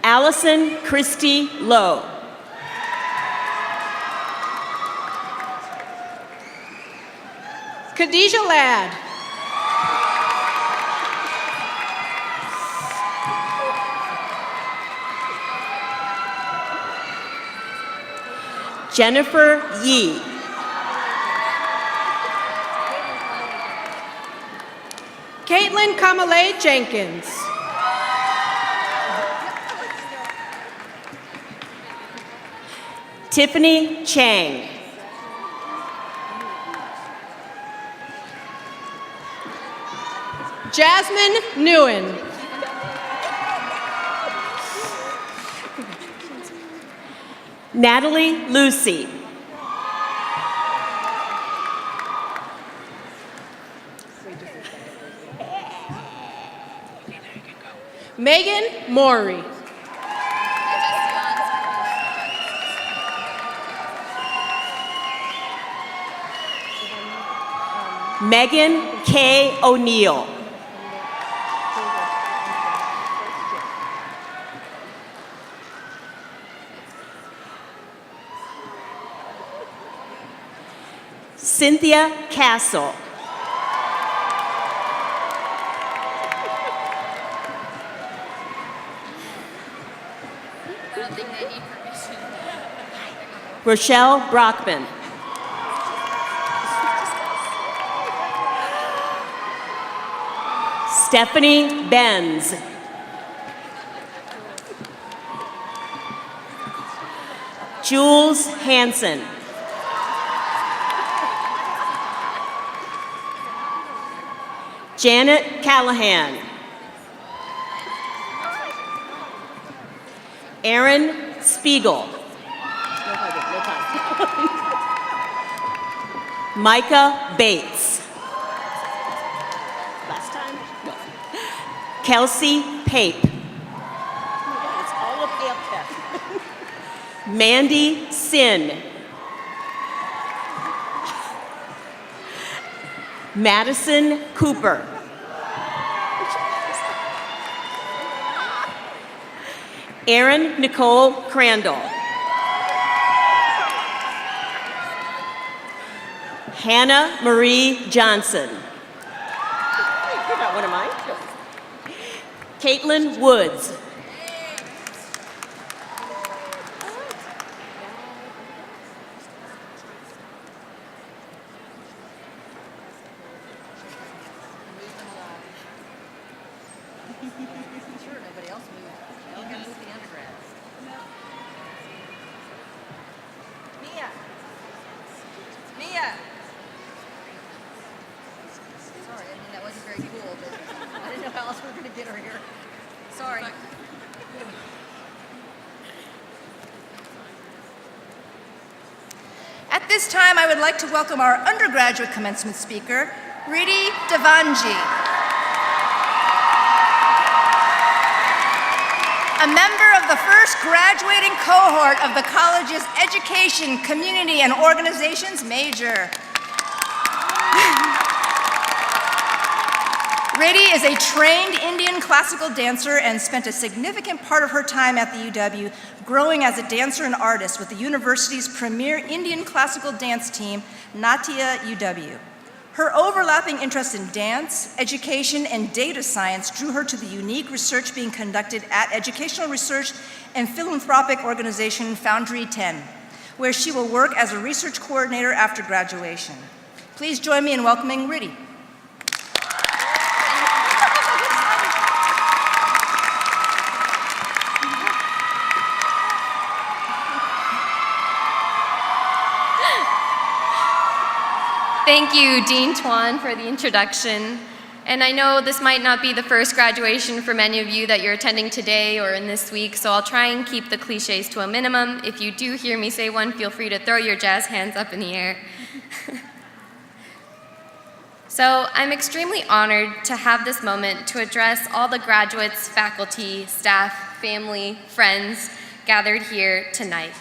Allison Christie Lowe. Khadijah Ladd. Jennifer Yee. Caitlin Kamale Jenkins. Tiffany Chang. Jasmine Nguyen. Natalie Lucy. Megan Maury. Megan K. O'Neill. Cynthia Castle. Rochelle Brockman. Stephanie Benz. Jules Hansen. Janet Callahan. Aaron Spiegel. Micah Bates. Last time? No. Kelsey Pape. It's all of Amtech. Mandy Sin. Madison Cooper. Erin Nicole Crandall. Hannah Marie Johnson. You got one of mine? Caitlin Woods. Mia. Sorry, I mean, that wasn't very cool, but I didn't know how else we were going to get her here. Sorry. At this time, I would like to welcome our undergraduate commencement speaker, Riddhi Devanji. A member of the first graduating cohort of the college's Education, Community, and Organizations major. Riddhi is a trained Indian classical dancer and spent a significant part of her time at the UW growing as a dancer and artist with the university's premier Indian classical dance team, Natya UW. Her overlapping interest in dance, education, and data science drew her to the unique research being conducted at educational research and philanthropic organization Foundry 10, where she will work as a research coordinator after graduation. Please join me in welcoming Riddhi. Thank you, Dean Tuan, for the introduction. And I know this might not be the first graduation for many of you that you're attending today or in this week, so I'll try and keep the cliches to a minimum. If you do hear me say one, feel free to throw your jazz hands up in the air. So I'm extremely honored to have this moment to address all the graduates, faculty, staff, family, friends gathered here tonight.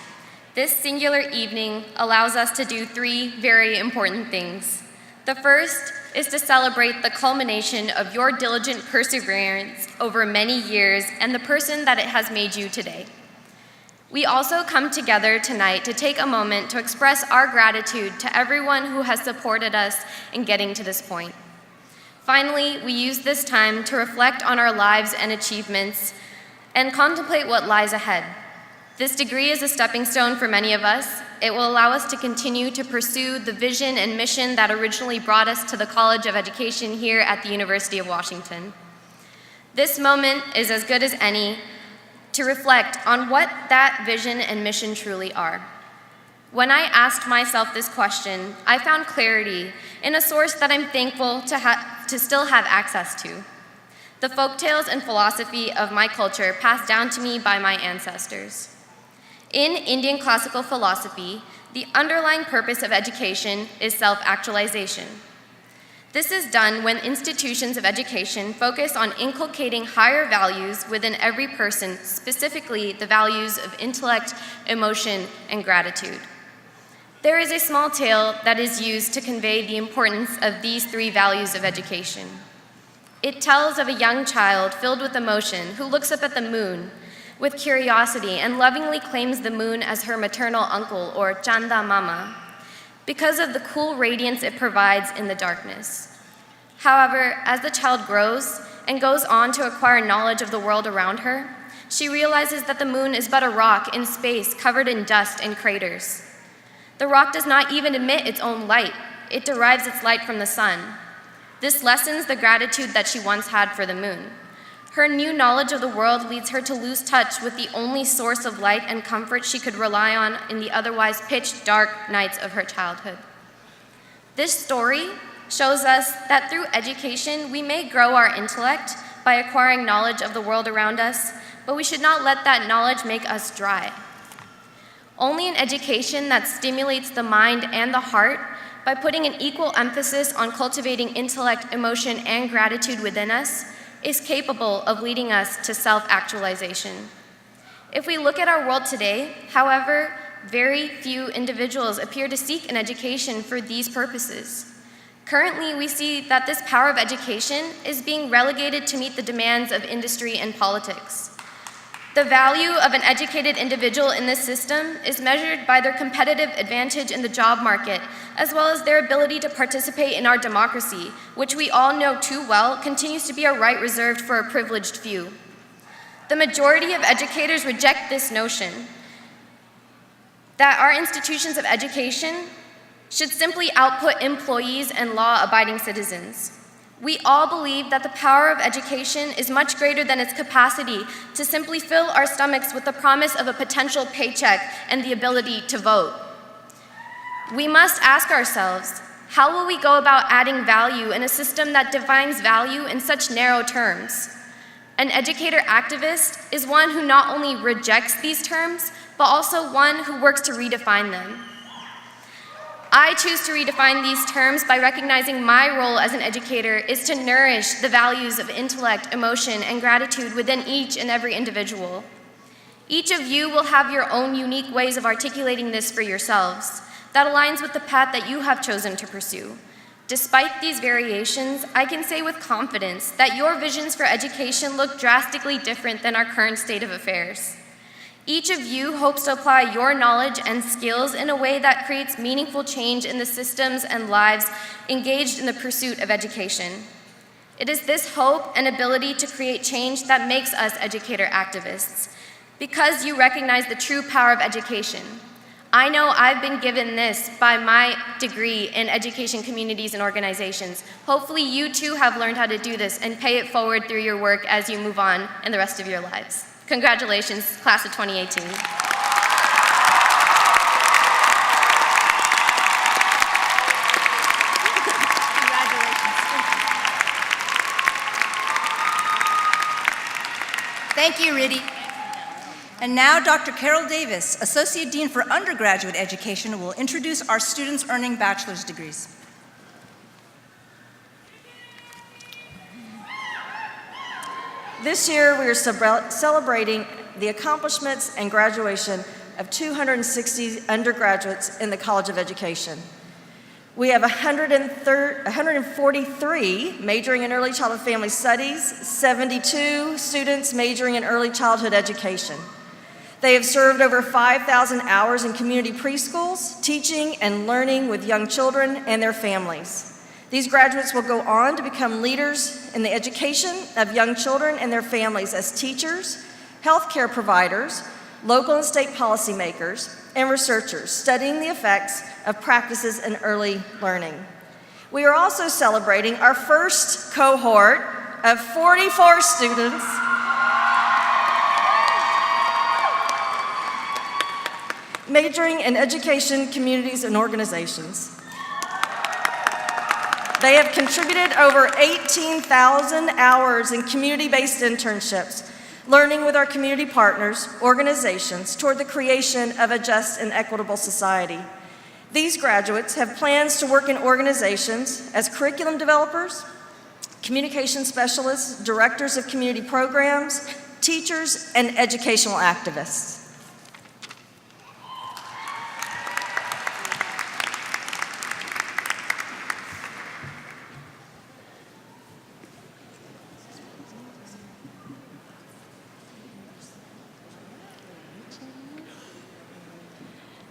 This singular evening allows us to do three very important things. The first is to celebrate the culmination of your diligent perseverance over many years and the person that it has made you today. We also come together tonight to take a moment to express our gratitude to everyone who has supported us in getting to this point. Finally, we use this time to reflect on our lives and achievements and contemplate what lies ahead. This degree is a stepping stone for many of us. It will allow us to continue to pursue the vision and mission that originally brought us to the College of Education here at the University of Washington. This moment is as good as any to reflect on what that vision and mission truly are. When I asked myself this question, I found clarity in a source that I'm thankful to still have access to: the folktales and philosophy of my culture passed down to me by my ancestors. In Indian classical philosophy, the underlying purpose of education is self-actualization. This is done when institutions of education focus on inculcating higher values within every person, specifically the values of intellect, emotion, and gratitude. There is a small tale that is used to convey the importance of these three values of education. It tells of a young child filled with emotion who looks up at the moon with curiosity and lovingly claims the moon as her maternal uncle, or Chanda Mama, because of the cool radiance it provides in the darkness. However, as the child grows and goes on to acquire knowledge of the world around her, she realizes that the moon is but a rock in space covered in dust and craters. The rock does not even emit its own light. It derives its light from the sun. This lessens the gratitude that she once had for the moon. Her new knowledge of the world leads her to lose touch with the only source of light and comfort she could rely on in the otherwise pitch-dark nights of her childhood. This story shows us that through education, we may grow our intellect by acquiring knowledge of the world around us, but we should not let that knowledge make us dry. Only an education that stimulates the mind and the heart by putting an equal emphasis on cultivating intellect, emotion, and gratitude within us is capable of leading us to self-actualization. If we look at our world today, however, very few individuals appear to seek an education for these purposes. Currently, we see that this power of education is being relegated to meet the demands of industry and politics. The value of an educated individual in this system is measured by their competitive advantage in the job market, as well as their ability to participate in our democracy, which we all know too well continues to be a right reserved for a privileged few. The majority of educators reject this notion that our institutions of education should simply output employees and law-abiding citizens. We all believe that the power of education is much greater than its capacity to simply fill our stomachs with the promise of a potential paycheck and the ability to vote. We must ask ourselves, how will we go about adding value in a system that defines value in such narrow terms? An educator activist is one who not only rejects these terms, but also one who works to redefine them. I choose to redefine these terms by recognizing my role as an educator is to nourish the values of intellect, emotion, and gratitude within each and every individual. Each of you will have your own unique ways of articulating this for yourselves that aligns with the path that you have chosen to pursue. Despite these variations, I can say with confidence that your visions for education look drastically different than our current state of affairs. Each of you hopes to apply your knowledge and skills in a way that creates meaningful change in the systems and lives engaged in the pursuit of education. It is this hope and ability to create change that makes us educator activists, because you recognize the true power of education. I know I've been given this by my degree in education communities and organizations. Hopefully you too have learned how to do this and pay it forward through your work as you move on in the rest of your lives. Congratulations, class of 2018. Thank you, Riddy. And now Dr. Carol Davis, Associate Dean for Undergraduate Education, will introduce our students earning bachelor's degrees. This year, we are celebrating the accomplishments and graduation of 260 undergraduates in the College of Education. We have 143 majoring in early childhood family studies, 72 students majoring in early childhood education. They have served over 5,000 hours in community preschools, teaching and learning with young children and their families. These graduates will go on to become leaders in the education of young children and their families as teachers, healthcare providers, local and state policymakers, and researchers studying the effects of practices in early learning. We are also celebrating our first cohort of 44 students majoring in education, communities, and organizations. They have contributed over 18,000 hours in community-based internships, learning with our community partners, organizations, toward the creation of a just and equitable society. These graduates have plans to work in organizations as curriculum developers, communication specialists, directors of community programs, teachers, and educational activists.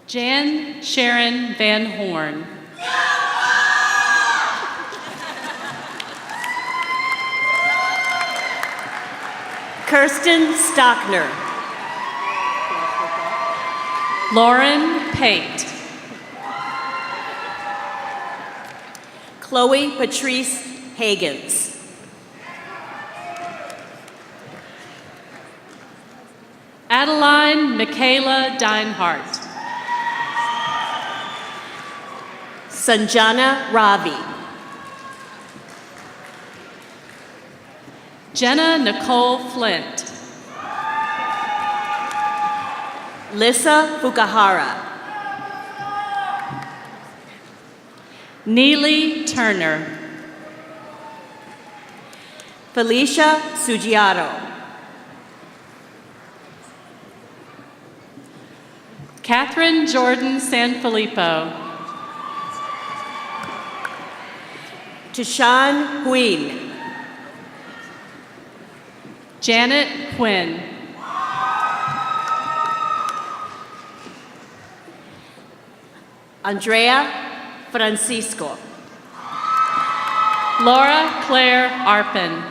Jan Sharon Van Horn. Kirsten Stockner. Lauren Pate. Chloe Patrice Hagans. Adeline Michaela Deinhardt. Sanjana Ravi. Jenna Nicole Flint. Lissa Fukuhara. Neely Turner. Felicia Sugiato. Catherine Jordan Sanfilippo. Tashawn Huyn. Janet Quinn. Andrea Francisco. Laura Claire Arpin.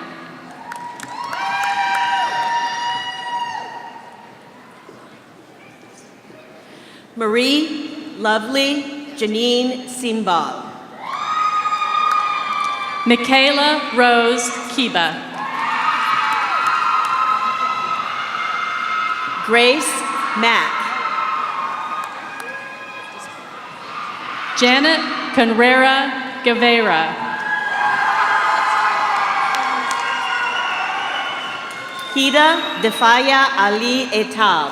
Marie Lovely Janine Simbal. Michaela Rose Kiba. Grace Mack. Janet Conrera Guevara. Hida Defaya Ali Etab.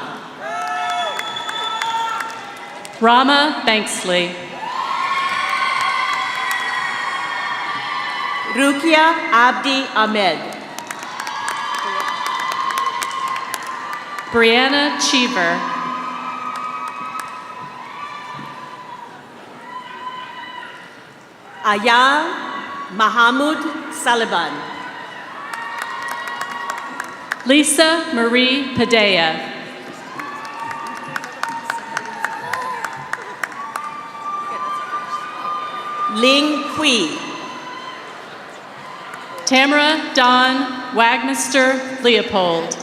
Rama Banksley. Rukia Abdi Ahmed. Brianna Cheever. Aya Mahamud Saliban. Lisa Marie Padilla. Ling Hui. Tamara Dawn Wagmister Leopold.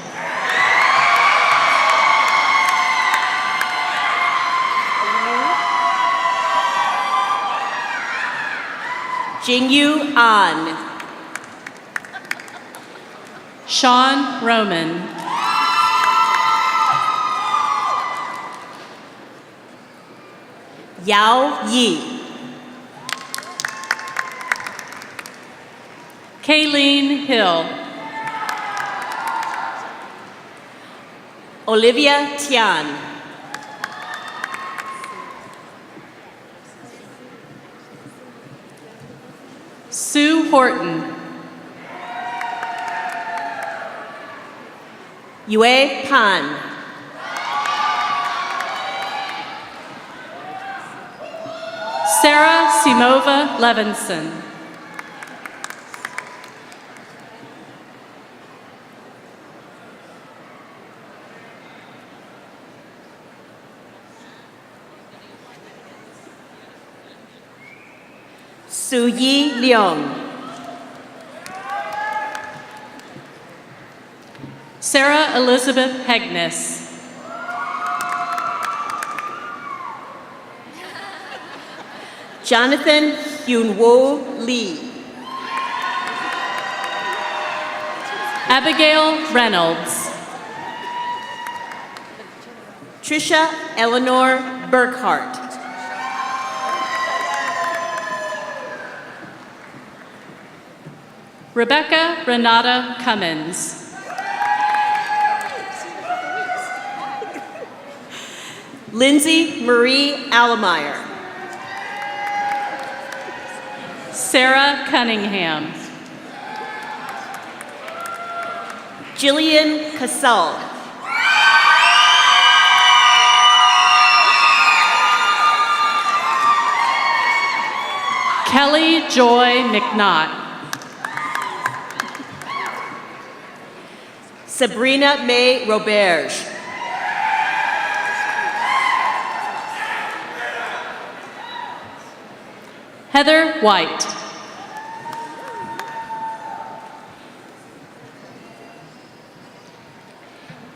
Jingyu An. Sean Roman. Yao Yi. Kayleen Hill. Olivia Tian. Sue Horton. Yue Pan. Sarah Simova Levinson. Su Yi Leong. Sarah Elizabeth Hegnes. Jonathan Hyunwoo Lee. Abigail Reynolds. Trisha Eleanor Burkhart. Rebecca Renata Cummins. Lindsay Marie Allemeyer. Sarah Cunningham. Jillian Casal. Kelly Joy McNaught. Sabrina May Roberge. Heather White.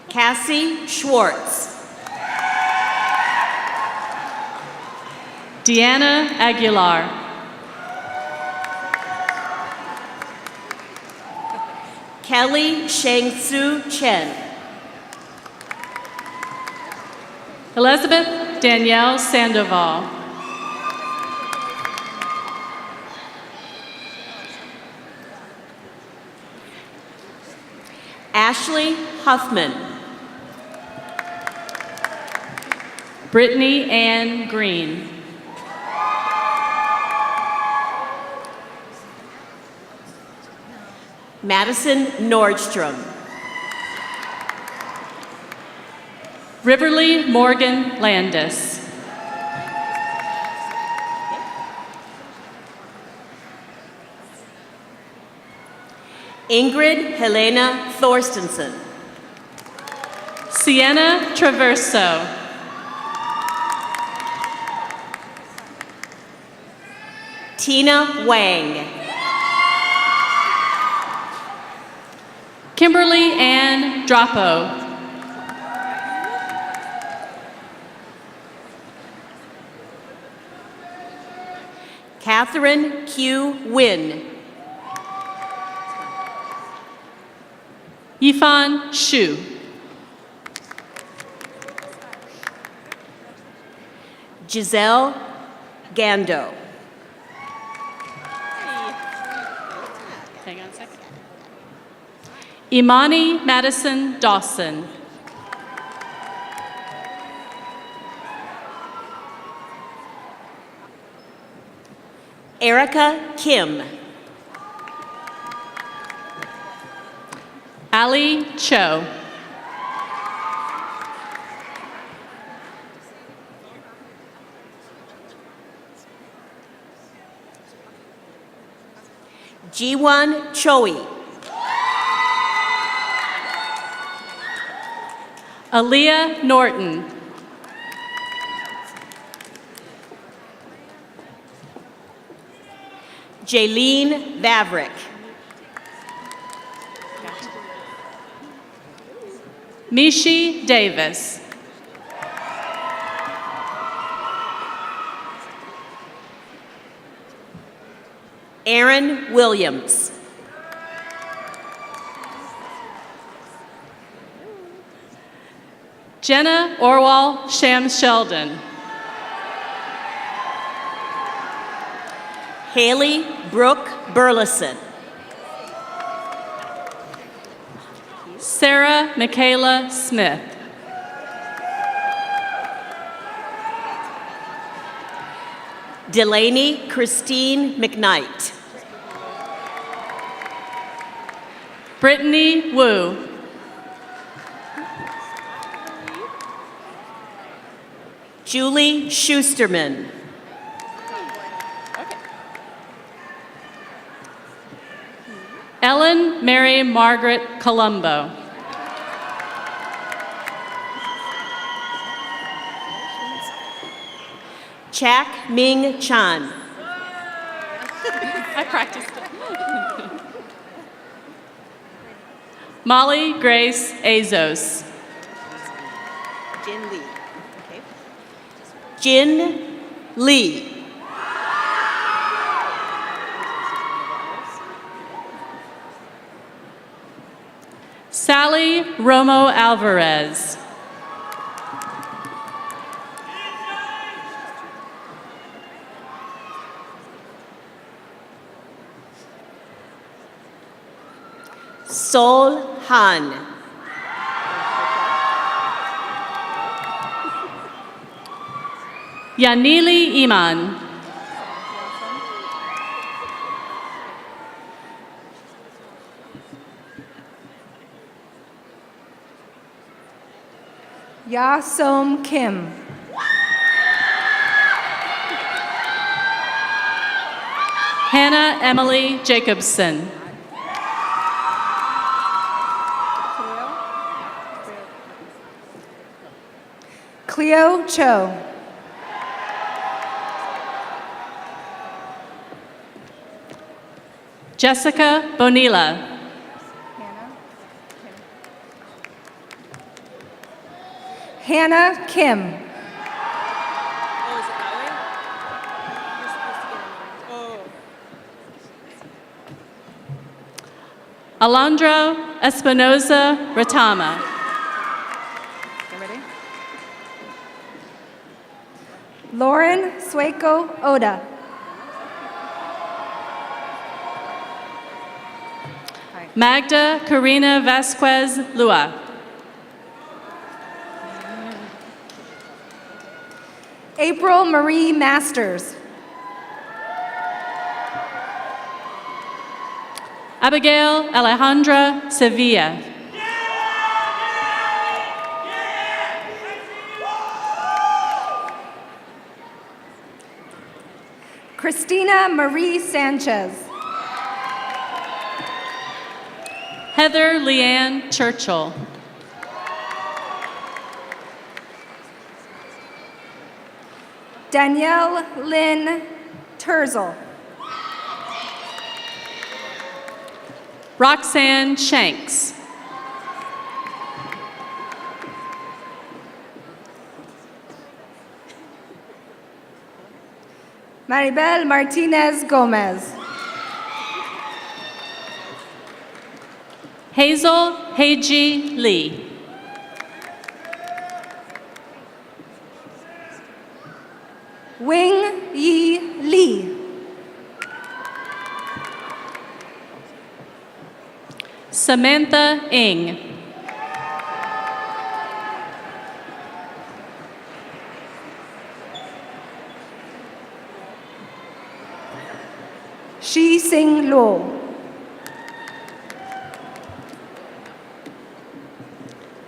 Cassie Schwartz. Deanna Aguilar. Kelly Shang-Su Chen. Elizabeth Danielle Sandoval. Ashley Huffman. Brittany Ann Green. Madison Nordstrom. Riverly Morgan Landis. Ingrid Helena Thorstensen. Sienna Traverso. Tina Wang. Kimberly Ann Drapo. Catherine Q. Wynn. Yifan Shu. Giselle Gando. Hang on a second. Imani Madison Dawson. Erica Kim. Ali Cho. Jiwon Choi. Aaliyah Norton. Jaylene Vavrick. Mishi Davis. Aaron Williams. Jenna Orwell Shams Sheldon. Haley Brooke Burleson. Sarah Michaela Smith. Delaney Christine McKnight. Brittany Wu. Julie Schusterman. Ellen Mary Margaret Colombo. Chak Ming Chan. I practiced it. Molly Grace Azos. Jin Lee. Okay. Jin Lee. Sally Romo Alvarez. Sol Han. Yanili Iman. Ya Som Kim. Hannah Emily Jacobson. Cleo Cho. Jessica Bonilla. Hannah Kim. Alondra Espinoza Ratama. Lauren Sueco Oda. Magda Karina Vasquez Lua. April Marie Masters. Abigail Alejandra Sevilla. Christina Marie Sanchez. Heather Leanne Churchill. Danielle Lynn Terzel. Roxanne Shanks. Maribel Martinez Gomez. Hazel Heiji Lee. Wing Yi Lee. Samantha Ng. Shi Sing Lo.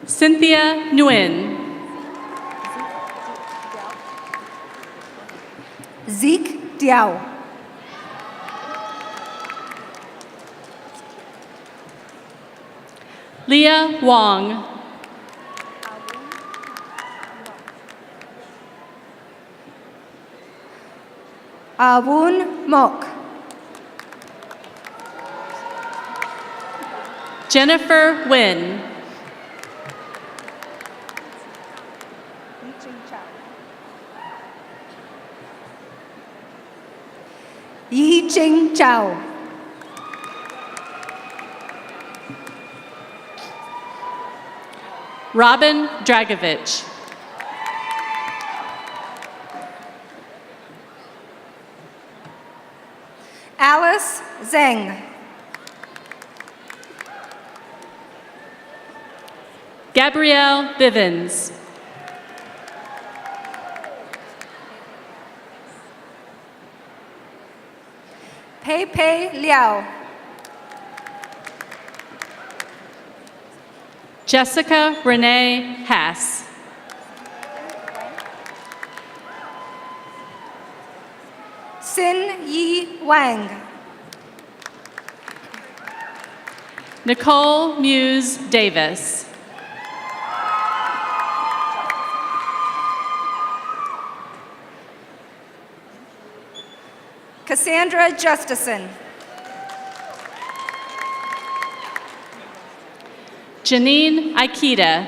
Cynthia Nguyen. Zeke Diao. Leah Wong. Awun Mok. Jennifer Nguyen. Yi Ching Chao. Robin Dragovich. Alice Zheng. Gabrielle Bivens. Pei Pei Liao. Jessica Renee Hass. Sin Yi Wang. Nicole Muse Davis. Cassandra Justison. Janine Aikida.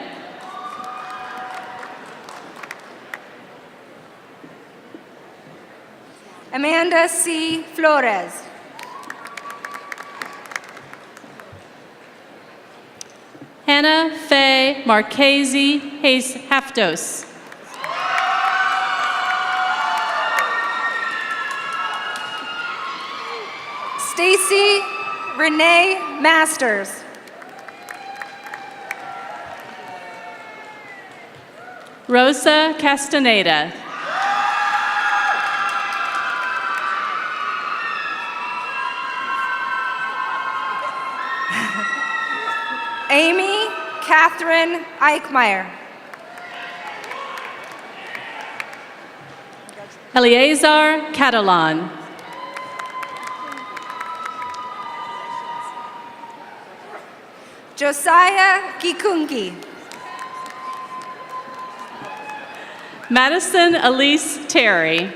Amanda C. Flores. Hannah Faye Marchese Hayes Haftos. Stacy Renee Masters. Rosa Castaneda. Amy Catherine Eichmeyer. Eleazar Catalan. Josiah Gikungi. Madison Elise Terry.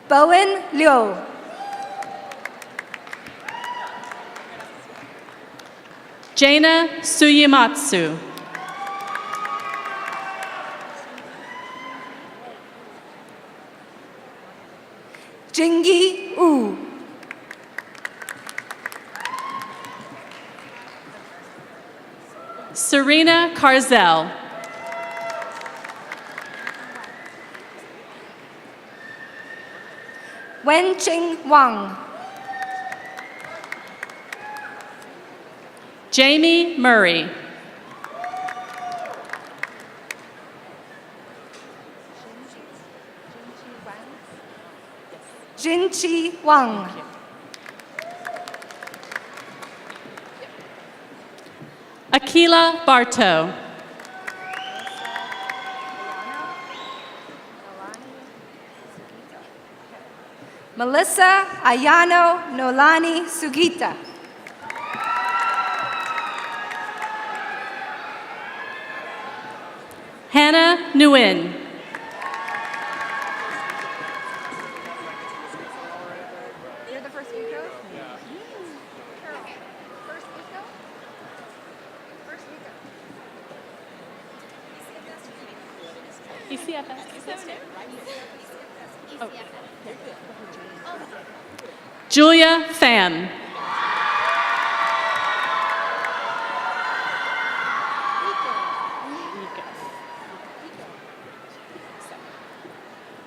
Bowen Liu. Jaina Suyimatsu. Jingyi Wu. Serena Carzell. Wenqing Wang. Jamie Murray. Jinqi Wang. Akila Bartow. Melissa Ayano Nolani Sugita. Hannah Nguyen. You're the first eco? Yeah. Carol, first eco? First eco. ECFS. Julia Pham.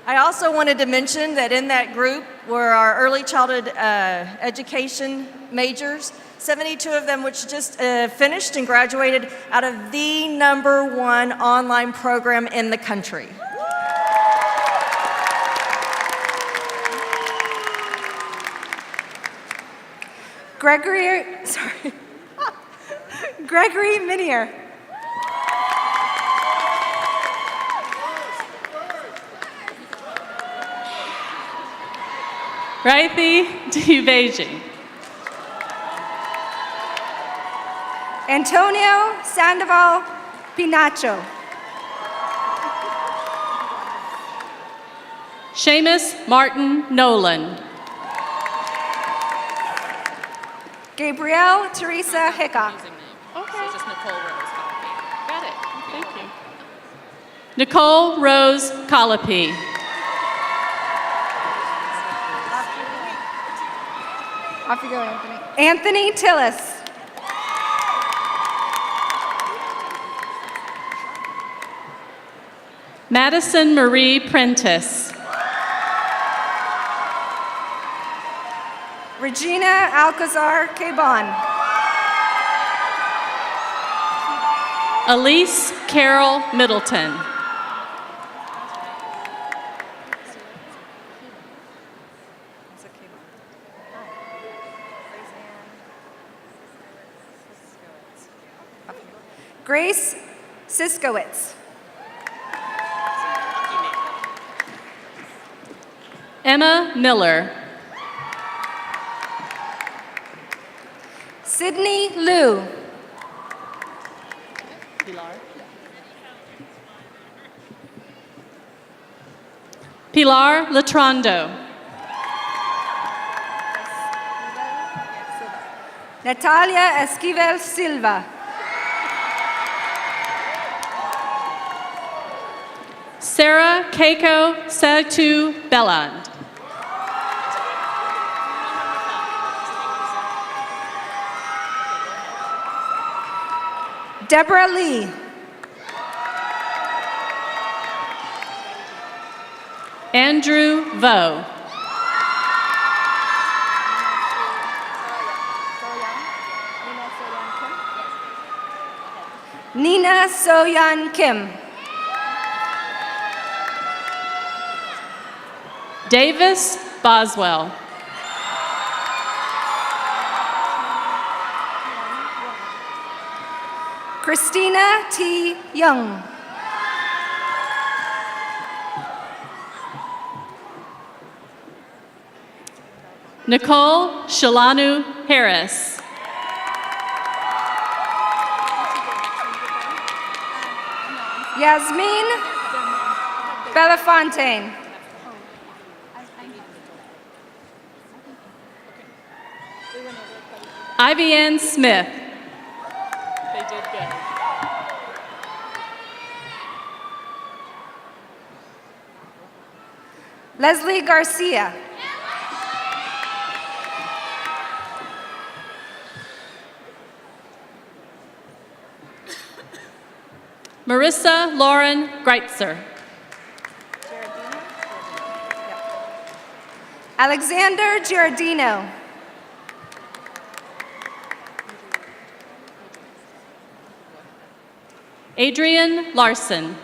I also wanted to mention that in that group were our early childhood education majors, 72 of them which just finished and graduated out of the #1 online program in the country. Gregory Minier. Raithi Duveji. Antonio Sandoval Pinacho. Seamus Martin Nolan. Gabrielle Teresa Hickok. Okay. Just Nicole Rose Colopy. Got it. Thank you. Nicole Rose Colopy. Off you go, Anthony. Anthony Tillis. Madison Marie Prentice. Regina Alcazar Caban. Elise Carol Middleton. Grace Siskowitz. Emma Miller. Sydney Liu. Pilar Latrondo. Natalia Esquivel Silva. Sarah Keiko Satu Belland. Deborah Lee. Andrew Vo. Nina Soyan Kim. Davis Boswell. Christina T. Young. Nicole Shalanu Harris. Yasmin Belafontaine. Ivy-Ann Smith. Leslie Garcia. Marissa Lauren Greitzer. Alexander Giardino. Adrian Larson.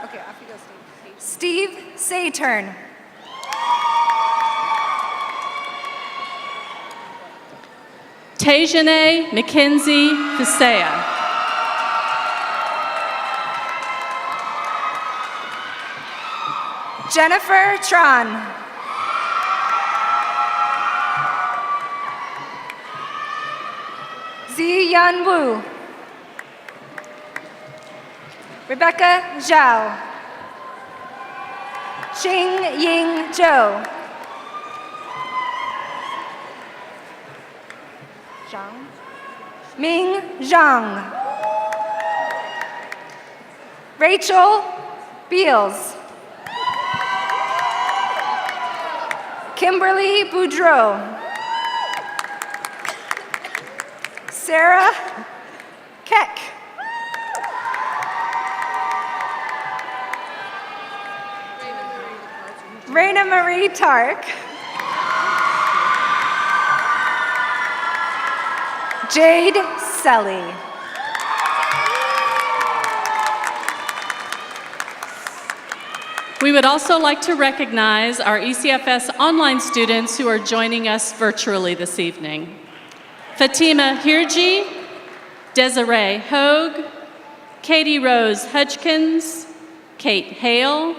Okay, off you go, Steve. Steve Saturn. Tejane McKenzie Fisea. Jennifer Tron. Si-Yan Wu. Rebecca Zhao. Xing-Ying Zhou. Zhang. Ming Zhang. Rachel Beals. Kimberly Boudreau. Sarah Keck. Raina Marie Tark. Jade Selly. We would also like to recognize our ECFS online students who are joining us virtually this evening. Fatima Hirji, Desiree Hogue, Katie Rose Hudgkins, Kate Hale,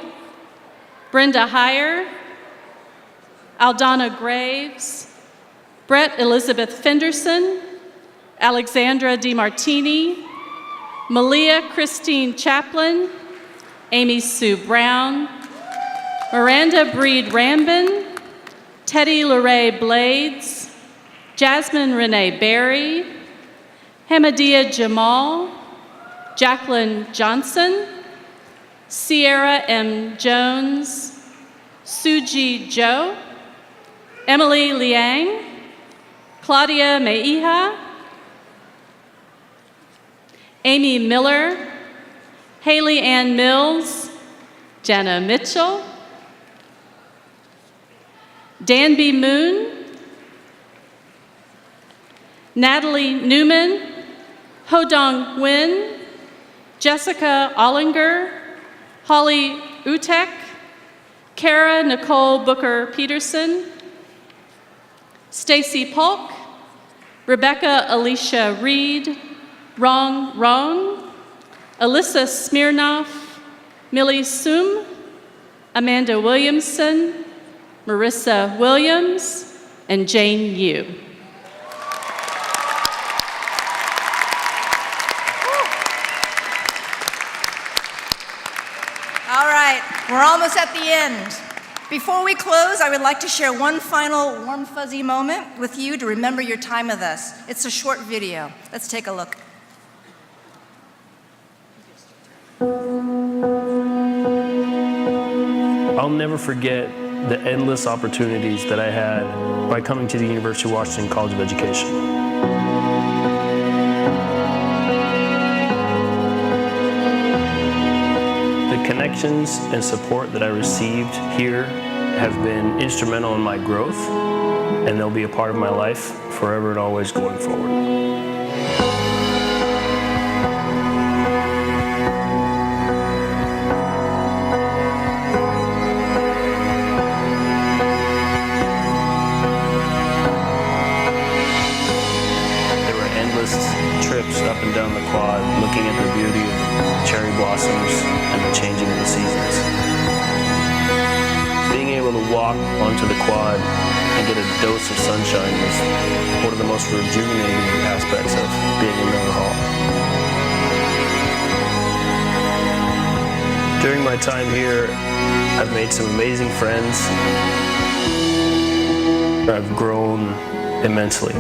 Brenda Heyer, Aldana Graves, Brett Elizabeth Fenderson, Alexandra DiMartini, Malia Christine Chaplin, Amy Sue Brown, Miranda Breed Rambin, Teddy Lorraine Blades, Jasmine Renee Berry, Hamadia Jamal, Jacqueline Johnson, Sierra M. Jones, Suji Zhou, Emily Liang, Claudia Meija, Amy Miller, Haley Ann Mills, Jenna Mitchell, Danby Moon, Natalie Newman, Hodong Nguyen, Jessica Ollinger, Holly Utek, Kara Nicole Booker Peterson, Stacy Polk, Rebecca Alicia Reed, Rong Rong, Alyssa Smirnoff, Millie Sum, Amanda Williamson, Marissa Williams, and Jane Yu. All right, we're almost at the end. Before we close, I would like to share one final warm, fuzzy moment with you to remember your time with us. It's a short video. Let's take a look. I'll never forget the endless opportunities that I had by coming to the University of Washington College of Education. The connections and support that I received here have been instrumental in my growth, and they'll be a part of my life forever and always going forward. Trips up and down the quad, looking at the beauty of cherry blossoms and the changing of the seasons. Being able to walk onto the quad and get a dose of sunshine was one of the most rejuvenating aspects of being in Miller Hall. During my time here, I've made some amazing friends. I've grown immensely.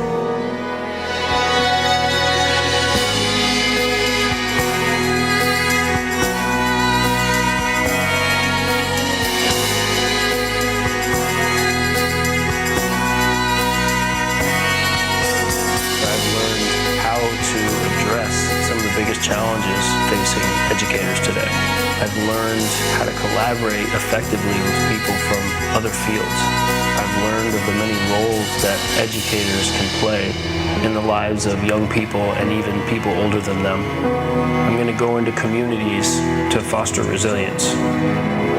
Biggest challenges facing educators today. I've learned how to collaborate effectively with people from other fields. I've learned of the many roles that educators can play in the lives of young people and even people older than them. I'm going to go into communities to foster resilience.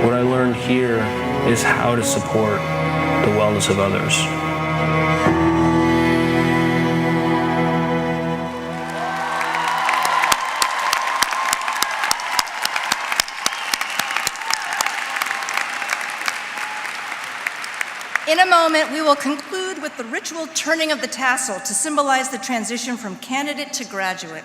What I learned here is how to support the wellness of others. In a moment, we will conclude with the ritual turning of the tassel to symbolize the transition from candidate to graduate.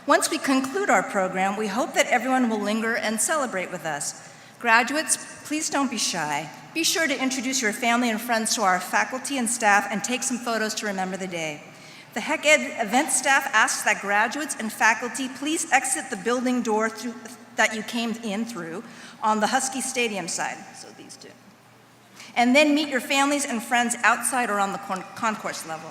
Once we conclude our program, we hope that everyone will linger and celebrate with us. Graduates, please don't be shy. Be sure to introduce your family and friends to our faculty and staff and take some photos to remember the day. The HECED event staff asks that graduates and faculty please exit the building door that you came in through on the Husky Stadium side, so these two. And then meet your families and friends outside or on the concourse level.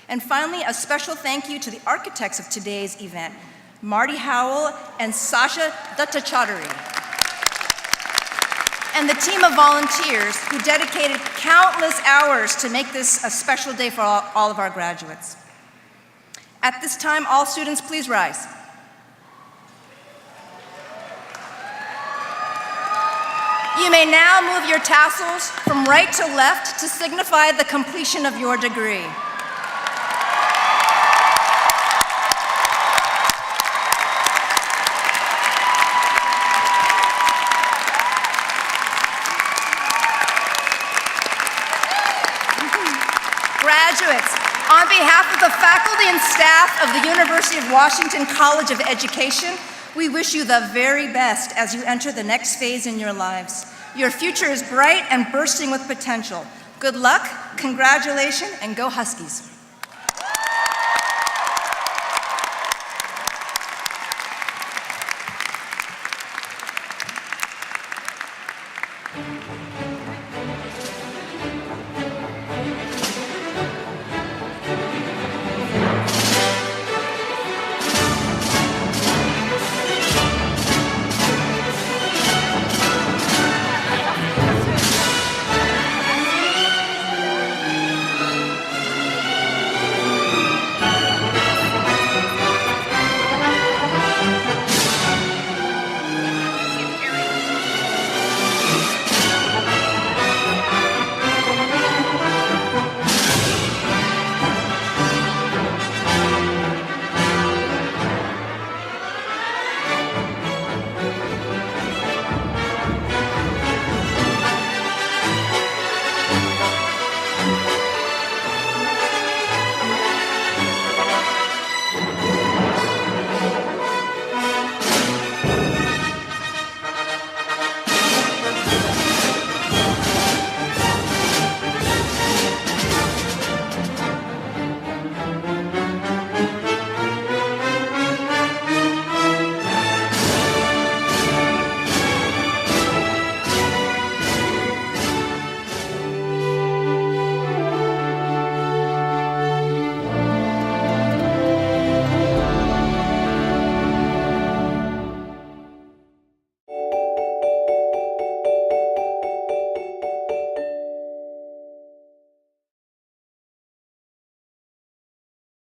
And finally, a special thank you to the architects of today's event, Marty Howell and Sasha Dattachaudhary, and the team of volunteers who dedicated countless hours to make this a special day for all of our graduates. At this time, all students, please rise. You may now move your tassels from right to left to signify the completion of your degree. Graduates, on behalf of the faculty and staff of the University of Washington College of Education, we wish you the very best as you enter the next phase in your lives. Your future is bright and bursting with potential. Good luck, congratulations, and go Huskies.